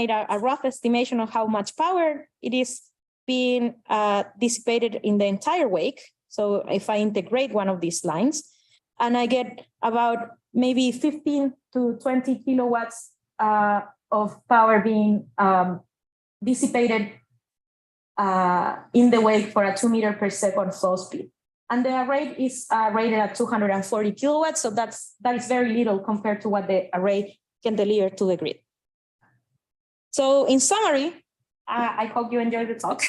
a rough estimation of how much power it is being dissipated in the entire wake. So if I integrate one of these lines, and I get about maybe 15 to 20 kilowatts of power being dissipated in the wake for a 2 meters per second flow speed. And the array is rated at 240 kilowatts. So that is very little compared to what the array can deliver to the grid. So in summary, I hope you enjoyed the talk.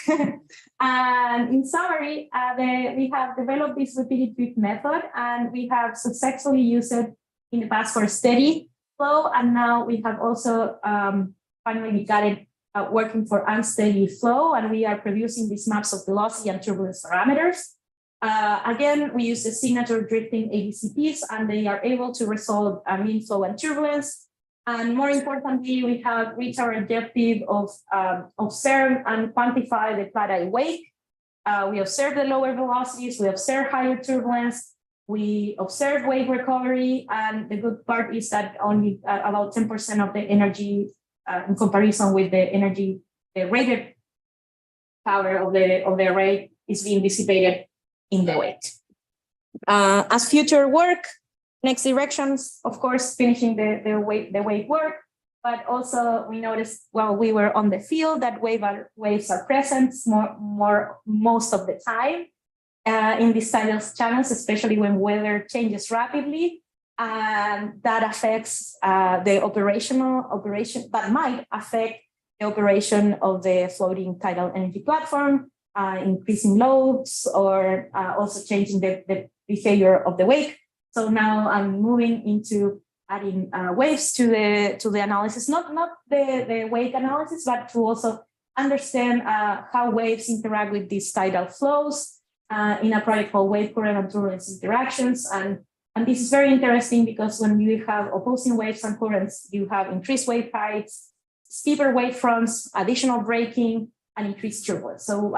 And in summary, we have developed this repeated peak method, and we have successfully used it in the past for steady flow. And now we have also finally got it working for unsteady flow. And we are producing these maps of velocity and turbulence parameters. Again, we use the signature drifting ADCPs, and they are able to resolve mean flow and turbulence. And more importantly, we have reached our objective of observe and quantify the plateau wake. We observe the lower velocities, we observe higher turbulence, we observe wake recovery, and the good part is that only about 10% of the energy in comparison with the energy, the rated power of the array is being dissipated in the wake. As future work, next directions, of course, finishing the wave work, but also we noticed while we were on the field that waves are present most of the time in these tidal channels, especially when weather changes rapidly, and that affects the operation that might affect the operation of the floating tidal energy platform, increasing loads, or also changing the behavior of the wake. So now I'm moving into adding waves to the analysis, not the wake analysis, but to also understand how waves interact with these tidal flows in a project called wave current and turbulence interactions. And this is very interesting because when you have opposing waves and currents, you have increased wave heights, steeper wave fronts, additional braking, and increased turbulence. So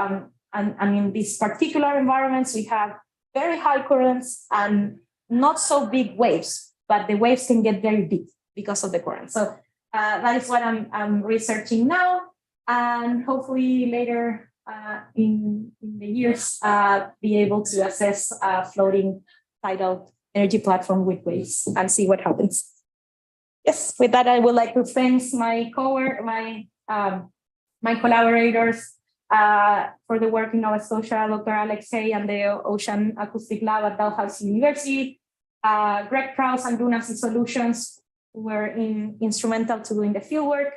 and in these particular environments, we have very high currents and not so big waves, but the waves can get very big because of the current. So that is what I'm researching now, and hopefully later in the years be able to assess floating tidal energy platform with waves and see what happens. Yes, with that I would like to thank my collaborators for the work in Nova Scotia, Dr. Alexei and the Ocean Acoustic Lab at Dalhousie University, Greg Krause and Lunacy Solutions, who were instrumental to doing the fieldwork,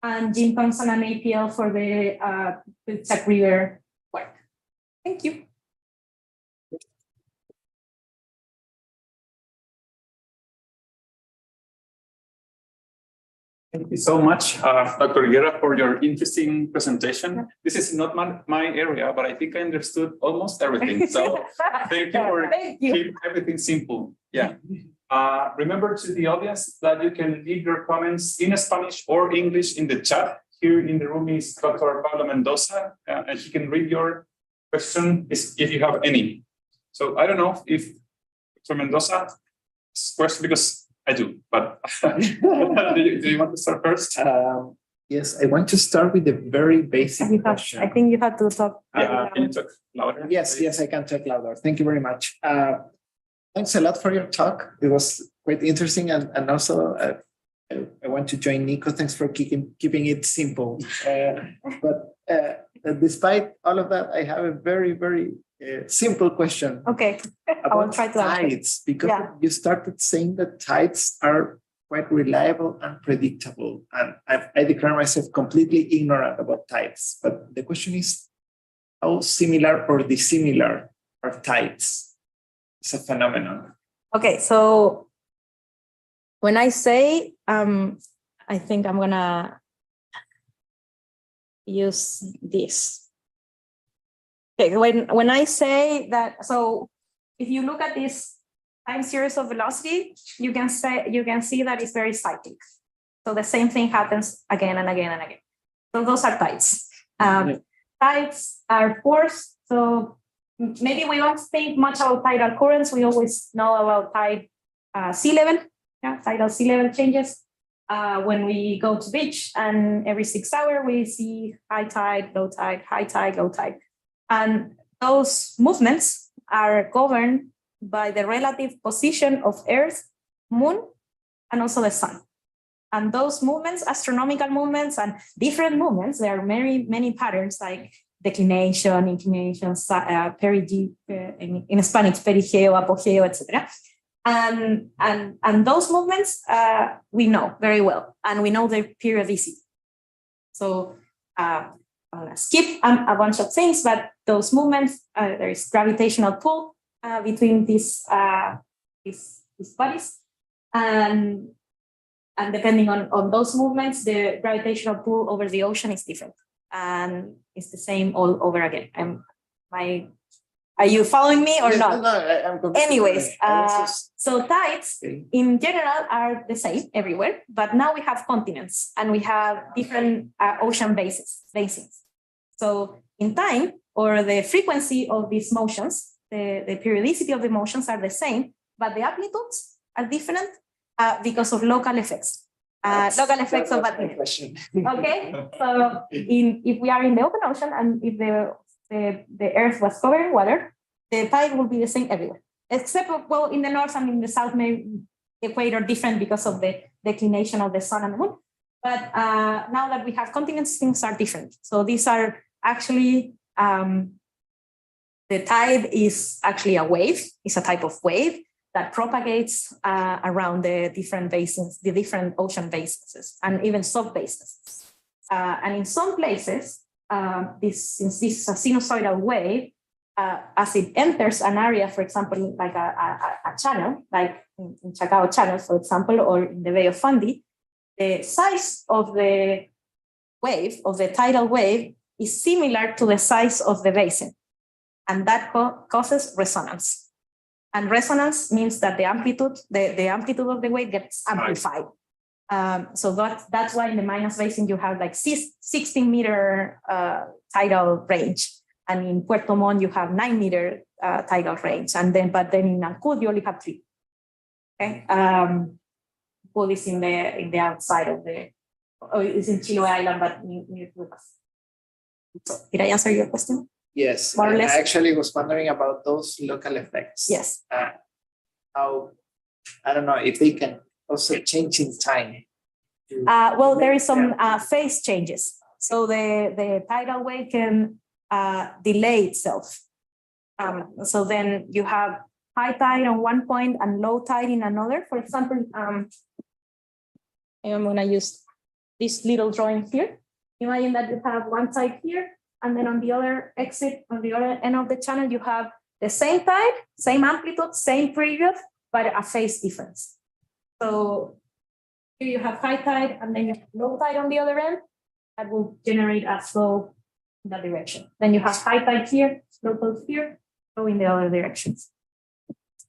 and Jim Thompson and APL for the Czech River work. Thank you. Thank you so much, Dr. Guerra, for your interesting presentation. This is not my area, but I think I understood almost everything. So thank you for keeping everything simple. Yeah. Remember to the audience that you can leave your comments in Spanish or English in the chat. Here in the room is Dr. Pablo Mendoza, and he can read your question if you have any. So I don't know if Dr. Mendoza question, because I do, but do you want to start first? Yes, I want to start with a very basic question. I think you have to talk. Can you talk louder? Yes, I can talk louder. Thank you very much. Thanks a lot for your talk. It was quite interesting, and also I want to join Nico. Thanks for keeping it simple. But despite all of that, I have a very, very simple question. Okay, I will try to answer. Tides, because you started saying that tides are quite reliable and predictable, and I declare myself completely ignorant about tides. But the question is, how similar or dissimilar are tides as a phenomenon? Okay, so when I say, I think I'm gonna use this. Okay, when I say that, so if you look at this time series of velocity, you can see that it's very cyclic. So the same thing happens again and again and again. So those are tides. Tides are forced. So maybe we don't think much about tidal currents. We always know about tide sea level. Yeah, tidal sea level changes when we go to beach, and every 6 hours we see high tide, low tide, high tide, low tide. And those movements are governed by the relative position of Earth, Moon, and also the Sun. And those movements, astronomical movements and different movements, there are many patterns like declination, inclination, perigeo, in Spanish, perigeo, apogeo, etc. And those movements we know very well, and we know their periodicity. So I'm gonna skip a bunch of things, but those movements, there is gravitational pull between these bodies, and depending on those movements, the gravitational pull over the ocean is different, and it's the same all over again. Are you following me or not? No, I'm Anyways, so tides in general are the same everywhere, but now we have continents and we have different ocean basins. So in time, or the frequency of these motions, the periodicity of the motions are the same, but the amplitudes are different because of local effects. Local effects of that question. Okay, so if we are in the open ocean, and if the Earth was covered in water, the tide will be the same everywhere, except, well, in the north and in the south, maybe the equator different because of the declination of the sun and the moon. But now that we have continents, things are different. So these are actually, the tide is actually a wave. It's a type of wave that propagates around the different basins, the different ocean basins, and even sub-basins. And in some places, since this is a sinusoidal wave, as it enters an area, for example, like a channel, like in Chacao Channel, for example, or in the Bay of Fundy, the size of the wave, of the tidal wave, is similar to the size of the basin. And that causes resonance. And resonance means that the amplitude of the wave gets amplified. So that's why in the Minas Basin you have like 16-meter tidal range, and in Puerto Montt you have 9-meter tidal range, but then in Ancud you only have 3. Okay. Pool is in the outside of the. Oh, it's in Chiloé Island, but near to us. So, did I answer your question? Yes, More or I less. actually was wondering about those local effects. Yes. How, I don't know if they can also change in time. Well, there is some phase changes. So the tidal wave can delay itself. So then you have high tide on one point and low tide in another. For example, I'm gonna use this little drawing here. Imagine that you have one tide here, and then on the other exit, on the other end of the channel, you have the same tide, same amplitude, same period, but a phase difference. So here you have high tide, and then you have low tide on the other end. That will generate a flow in that direction. Then you have high tide here, low tide here, flow in the other directions.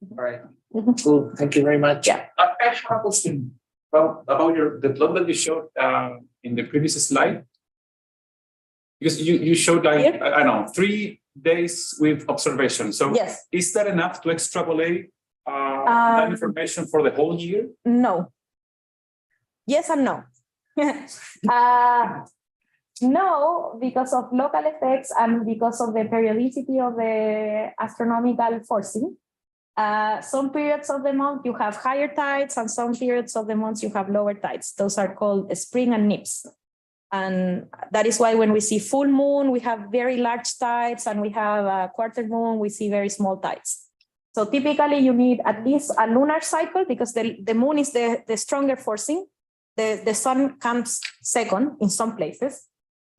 All right. Cool. Thank you very much. Yeah. I have a question about the plot that you showed in the previous slide. Because you showed like, Here? I don't know, 3 days with observation. So Yes. is that enough to extrapolate that information for the whole year? No. Yes and no. No, because of local effects and because of the periodicity of the astronomical forcing. Some periods of the month you have higher tides, and some periods of the month you have lower tides. Those are called spring and nips. And that is why when we see full moon, we have very large tides, and we have a quarter moon, we see very small tides. So typically you need at least a lunar cycle, because the moon is the stronger forcing. The sun comes second in some places.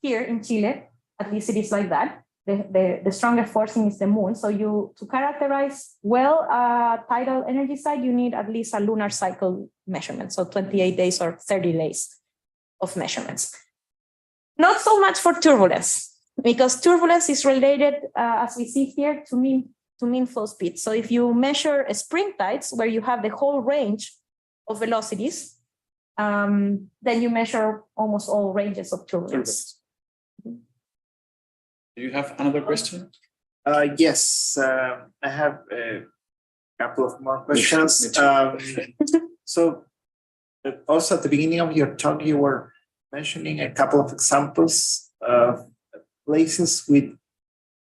Here in Chile, at least it is like that. The stronger forcing is the moon. So to characterize well tidal energy side, you need at least a lunar cycle measurement. So 28 days or 30 days of measurements. Not so much for turbulence, because turbulence is related, as we see here, to mean flow speed. So if you measure spring tides, where you have the whole range of velocities, then you measure almost all ranges of turbulence. Do you have another question? Yes, I have a couple of more questions. So also at the beginning of your talk, you were mentioning a couple of examples of places with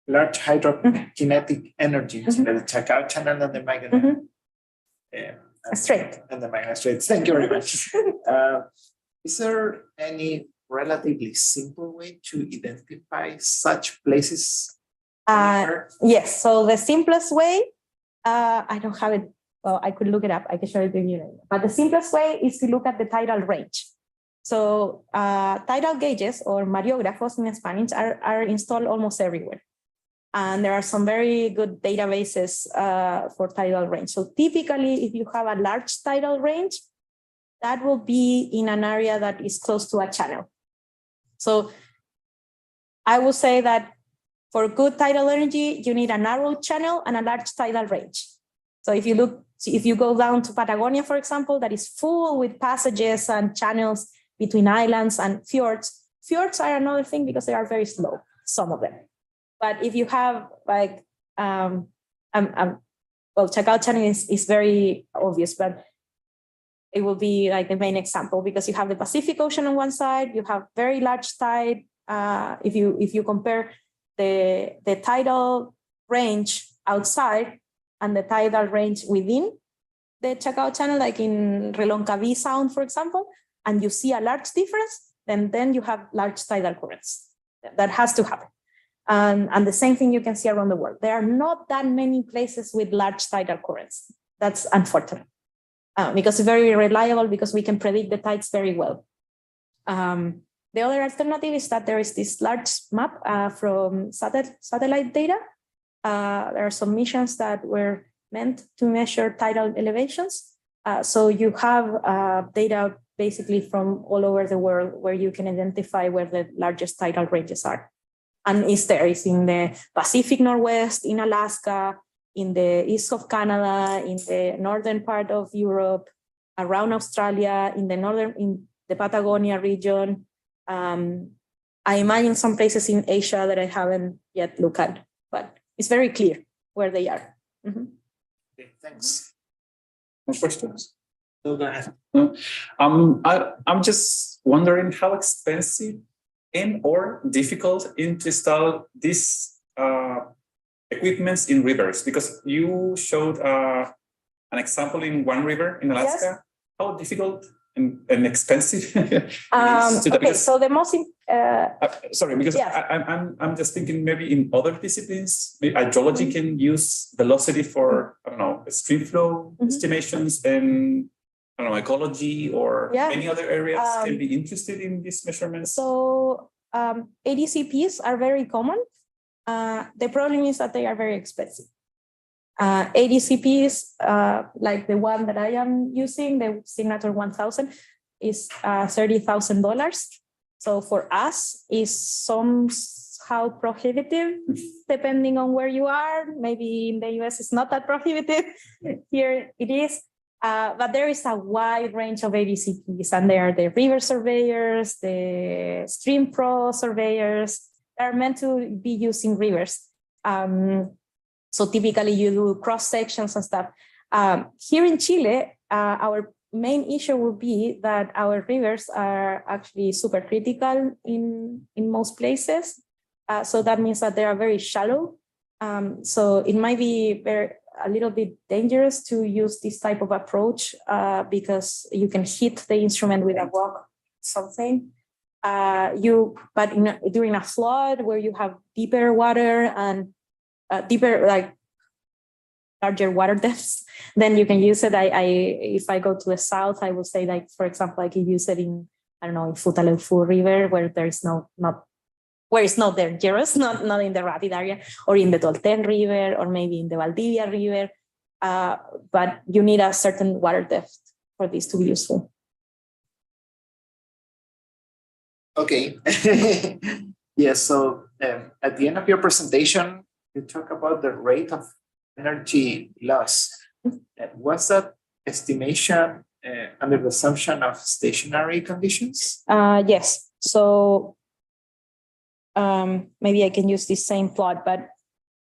large hydrokinetic energy, the Chacao Channel and the Magallanes. Strait. And the Magallanes Strait. Thank you very much. Is there any relatively simple way to identify such places? Yes, so the simplest way, I don't have it, well, I could look it up, I can show it to you later. But the simplest way is to look at the tidal range. So tidal gauges, or mariógrafos in Spanish, are installed almost everywhere. And there are some very good databases for tidal range. So typically, if you have a large tidal range, that will be in an area that is close to a channel. So I will say that for good tidal energy, you need a narrow channel and a large tidal range. So if you go down to Patagonia, for example, that is full with passages and channels between islands and fjords. Fjords are another thing because they are very slow, some of them. But if you have like, well, Chacao Channel is very obvious, but it will be like the main example, because you have the Pacific Ocean on one side, you have very large tide. If you compare the tidal range outside and the tidal range within the Chacao Channel, like in Reloncaví Sound, for example, and you see a large difference, then you have large tidal currents. That has to happen. And the same thing you can see around the world. There are not that many places with large tidal currents. That's unfortunate. Because it's very reliable, because we can predict the tides very well. The other alternative is that there is this large map from satellite data. There are some missions that were meant to measure tidal elevations. So you have data basically from all over the world where you can identify where the largest tidal ranges are. And it's in the Pacific Northwest, in Alaska, in the east of Canada, in the northern part of Europe, around Australia, in the Patagonia region. I imagine some places in Asia that I haven't yet looked at, but it's very clear where they are. Okay, thanks. More questions? So go ahead. I'm just wondering how expensive and or difficult to install these equipments in rivers, because you showed an example in one river in Alaska. Yes. How difficult and expensive it is to Okay, so the most sorry, because Yes. I'm just thinking maybe in other disciplines, maybe hydrology can use velocity for, I don't know, stream flow estimations, and I don't know, ecology or many other areas can be interested in these measurements. So ADCPs are very common. The problem is that they are very expensive. ADCPs, like the one that I am using, the Signature 1000, is $30,000. So for us, is somehow prohibitive, depending on where you are. Maybe in the US, it's not that prohibitive. Here it is. But there is a wide range of ADCPs, and there are the river surveyors, the stream flow surveyors. Are meant to be used in rivers. So typically you do cross sections and stuff. Here in Chile, our main issue would be that our rivers are actually super critical in most places. So that means that they are very shallow. So it might be a little bit dangerous to use this type of approach because you can hit the instrument with a rock, something. But during a flood where you have deeper water and larger water depths, then you can use it. If I go to the south, I will say, like, for example, I can use it in, I don't know, in Futaleufú River, where there is where it's not dangerous, not in the rapid area, or in the Tolten River, or maybe in the Valdivia River. But you need a certain water depth for this to be useful. Okay. Yes. So at the end of your presentation, you talk about the rate of energy loss. What's that estimation under the assumption of stationary conditions? Yes. So maybe I can use this same plot, but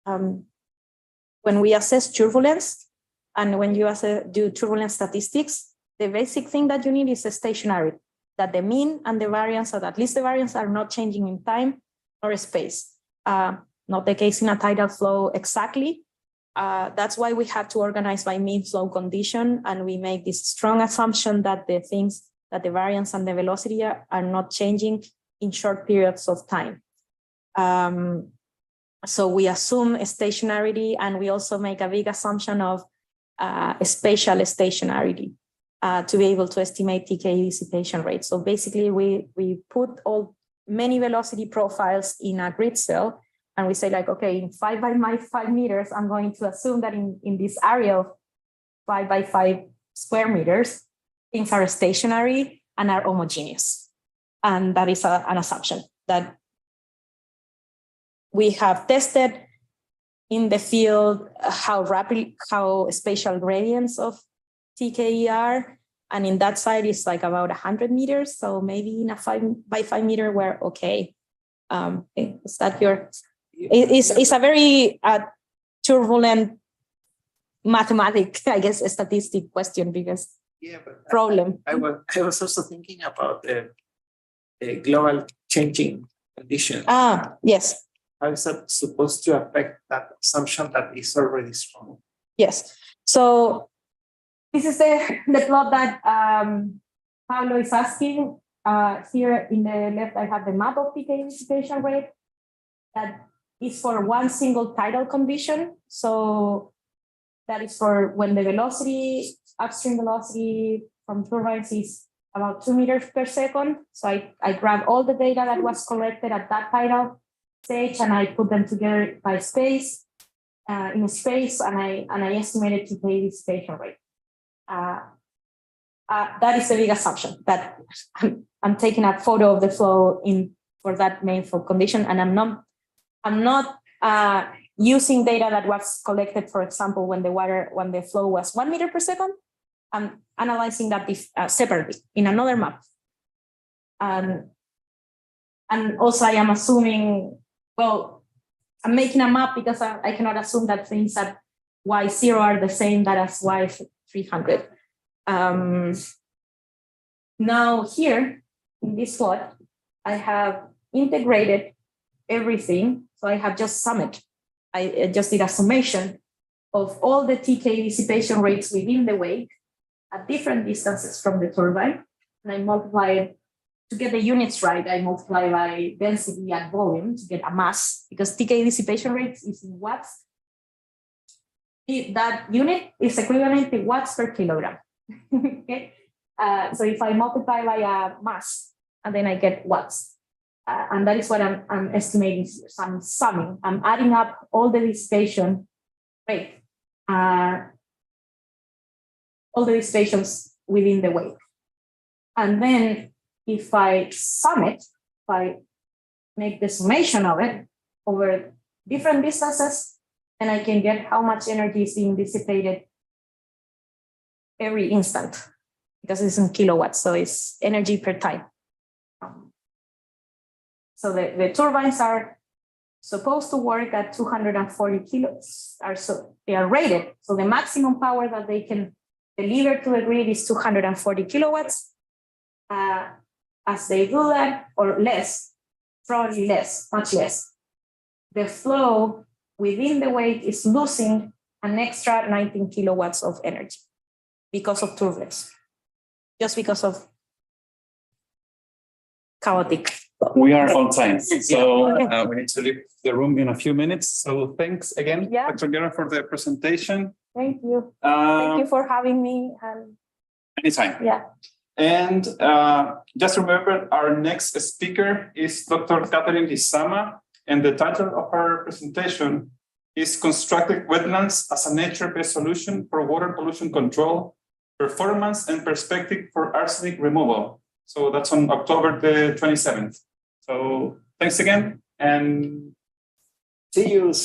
when we assess turbulence and when you do turbulence statistics, the basic thing that you need is a stationary, that the mean and the variance, or at least the variance, are not changing in time or space. Not the case in a tidal flow exactly. That's why we have to organize by mean flow condition, and we make this strong assumption that the variance and the velocity are not changing in short periods of time. So we assume stationarity, and we also make a big assumption of spatial stationarity to be able to estimate TKE dissipation rate. So basically, we put many velocity profiles in a grid cell, and we say, like, okay, in 5 by 5 meters, I'm going to assume that in this area of 5 by 5 square meters, things are stationary and are homogeneous. And that is an assumption that we have tested in the field how spatial gradients of TKE are. And in that side, it's like about 100 meters. So maybe in a 5 by 5 meter, we're okay. Is that your... It's a very turbulent mathematic, I guess, a statistic question, because problem. I was also thinking about the global changing conditions. Yes. How is that supposed to affect that assumption that is already strong? Yes. So this is the plot that Pablo is asking. Here in the left, I have the map of TKE dissipation rate that is for one single tidal condition. So that is for when the velocity, upstream velocity from turbines is about 2 meters per second. So I grab all the data that was collected at that tidal stage, and I put them together by space, in space, and I estimated TKE dissipation rate. That is a big assumption, that I'm taking a photo of the flow for that main flow condition, and I'm not using data that was collected, for example, when the flow was 1 meter per second. I'm analyzing that separately in another map. And also I am assuming, well, I'm making a map because I cannot assume that things at Y0 are the same that as Y300. Now here in this plot, I have integrated everything. So I have just summed. I just did a summation of all the TK dissipation rates within the wake at different distances from the turbine. And I multiplied, to get the units right, I multiply by density and volume to get a mass, because TK dissipation rates is in watts. That unit is equivalent to watts per kilogram. Okay. So if I multiply by a mass, and then I get watts. And that is what I'm estimating. So I'm summing, I'm adding up all the dissipation rate, all the dissipations within the wake. And then if I sum it, if I make the summation of it over different distances, then I can get how much energy is being dissipated every instant, because it's in kilowatts, so it's energy per time. So the turbines are supposed to work at 240 kilos, they are rated. So the maximum power that they can deliver to the grid is 240 kilowatts. As they do that, or less, probably less, much less, the flow within the wake is losing an extra 19 kilowatts of energy because of turbulence, just because of chaotic. We are on time, so we need to leave the room in a few minutes. So thanks again, Yeah. Dr. Guerra, for the presentation. Thank you. Thank you for having me. And Anytime. yeah. And just remember, our next speaker is Dr. Catherine Lizama, and the title of her presentation is Constructed Wetlands as a Nature-Based Solution for Water Pollution Control, Performance and Perspective for Arsenic Removal. So that's on October the 27th. So thanks again, and see you soon.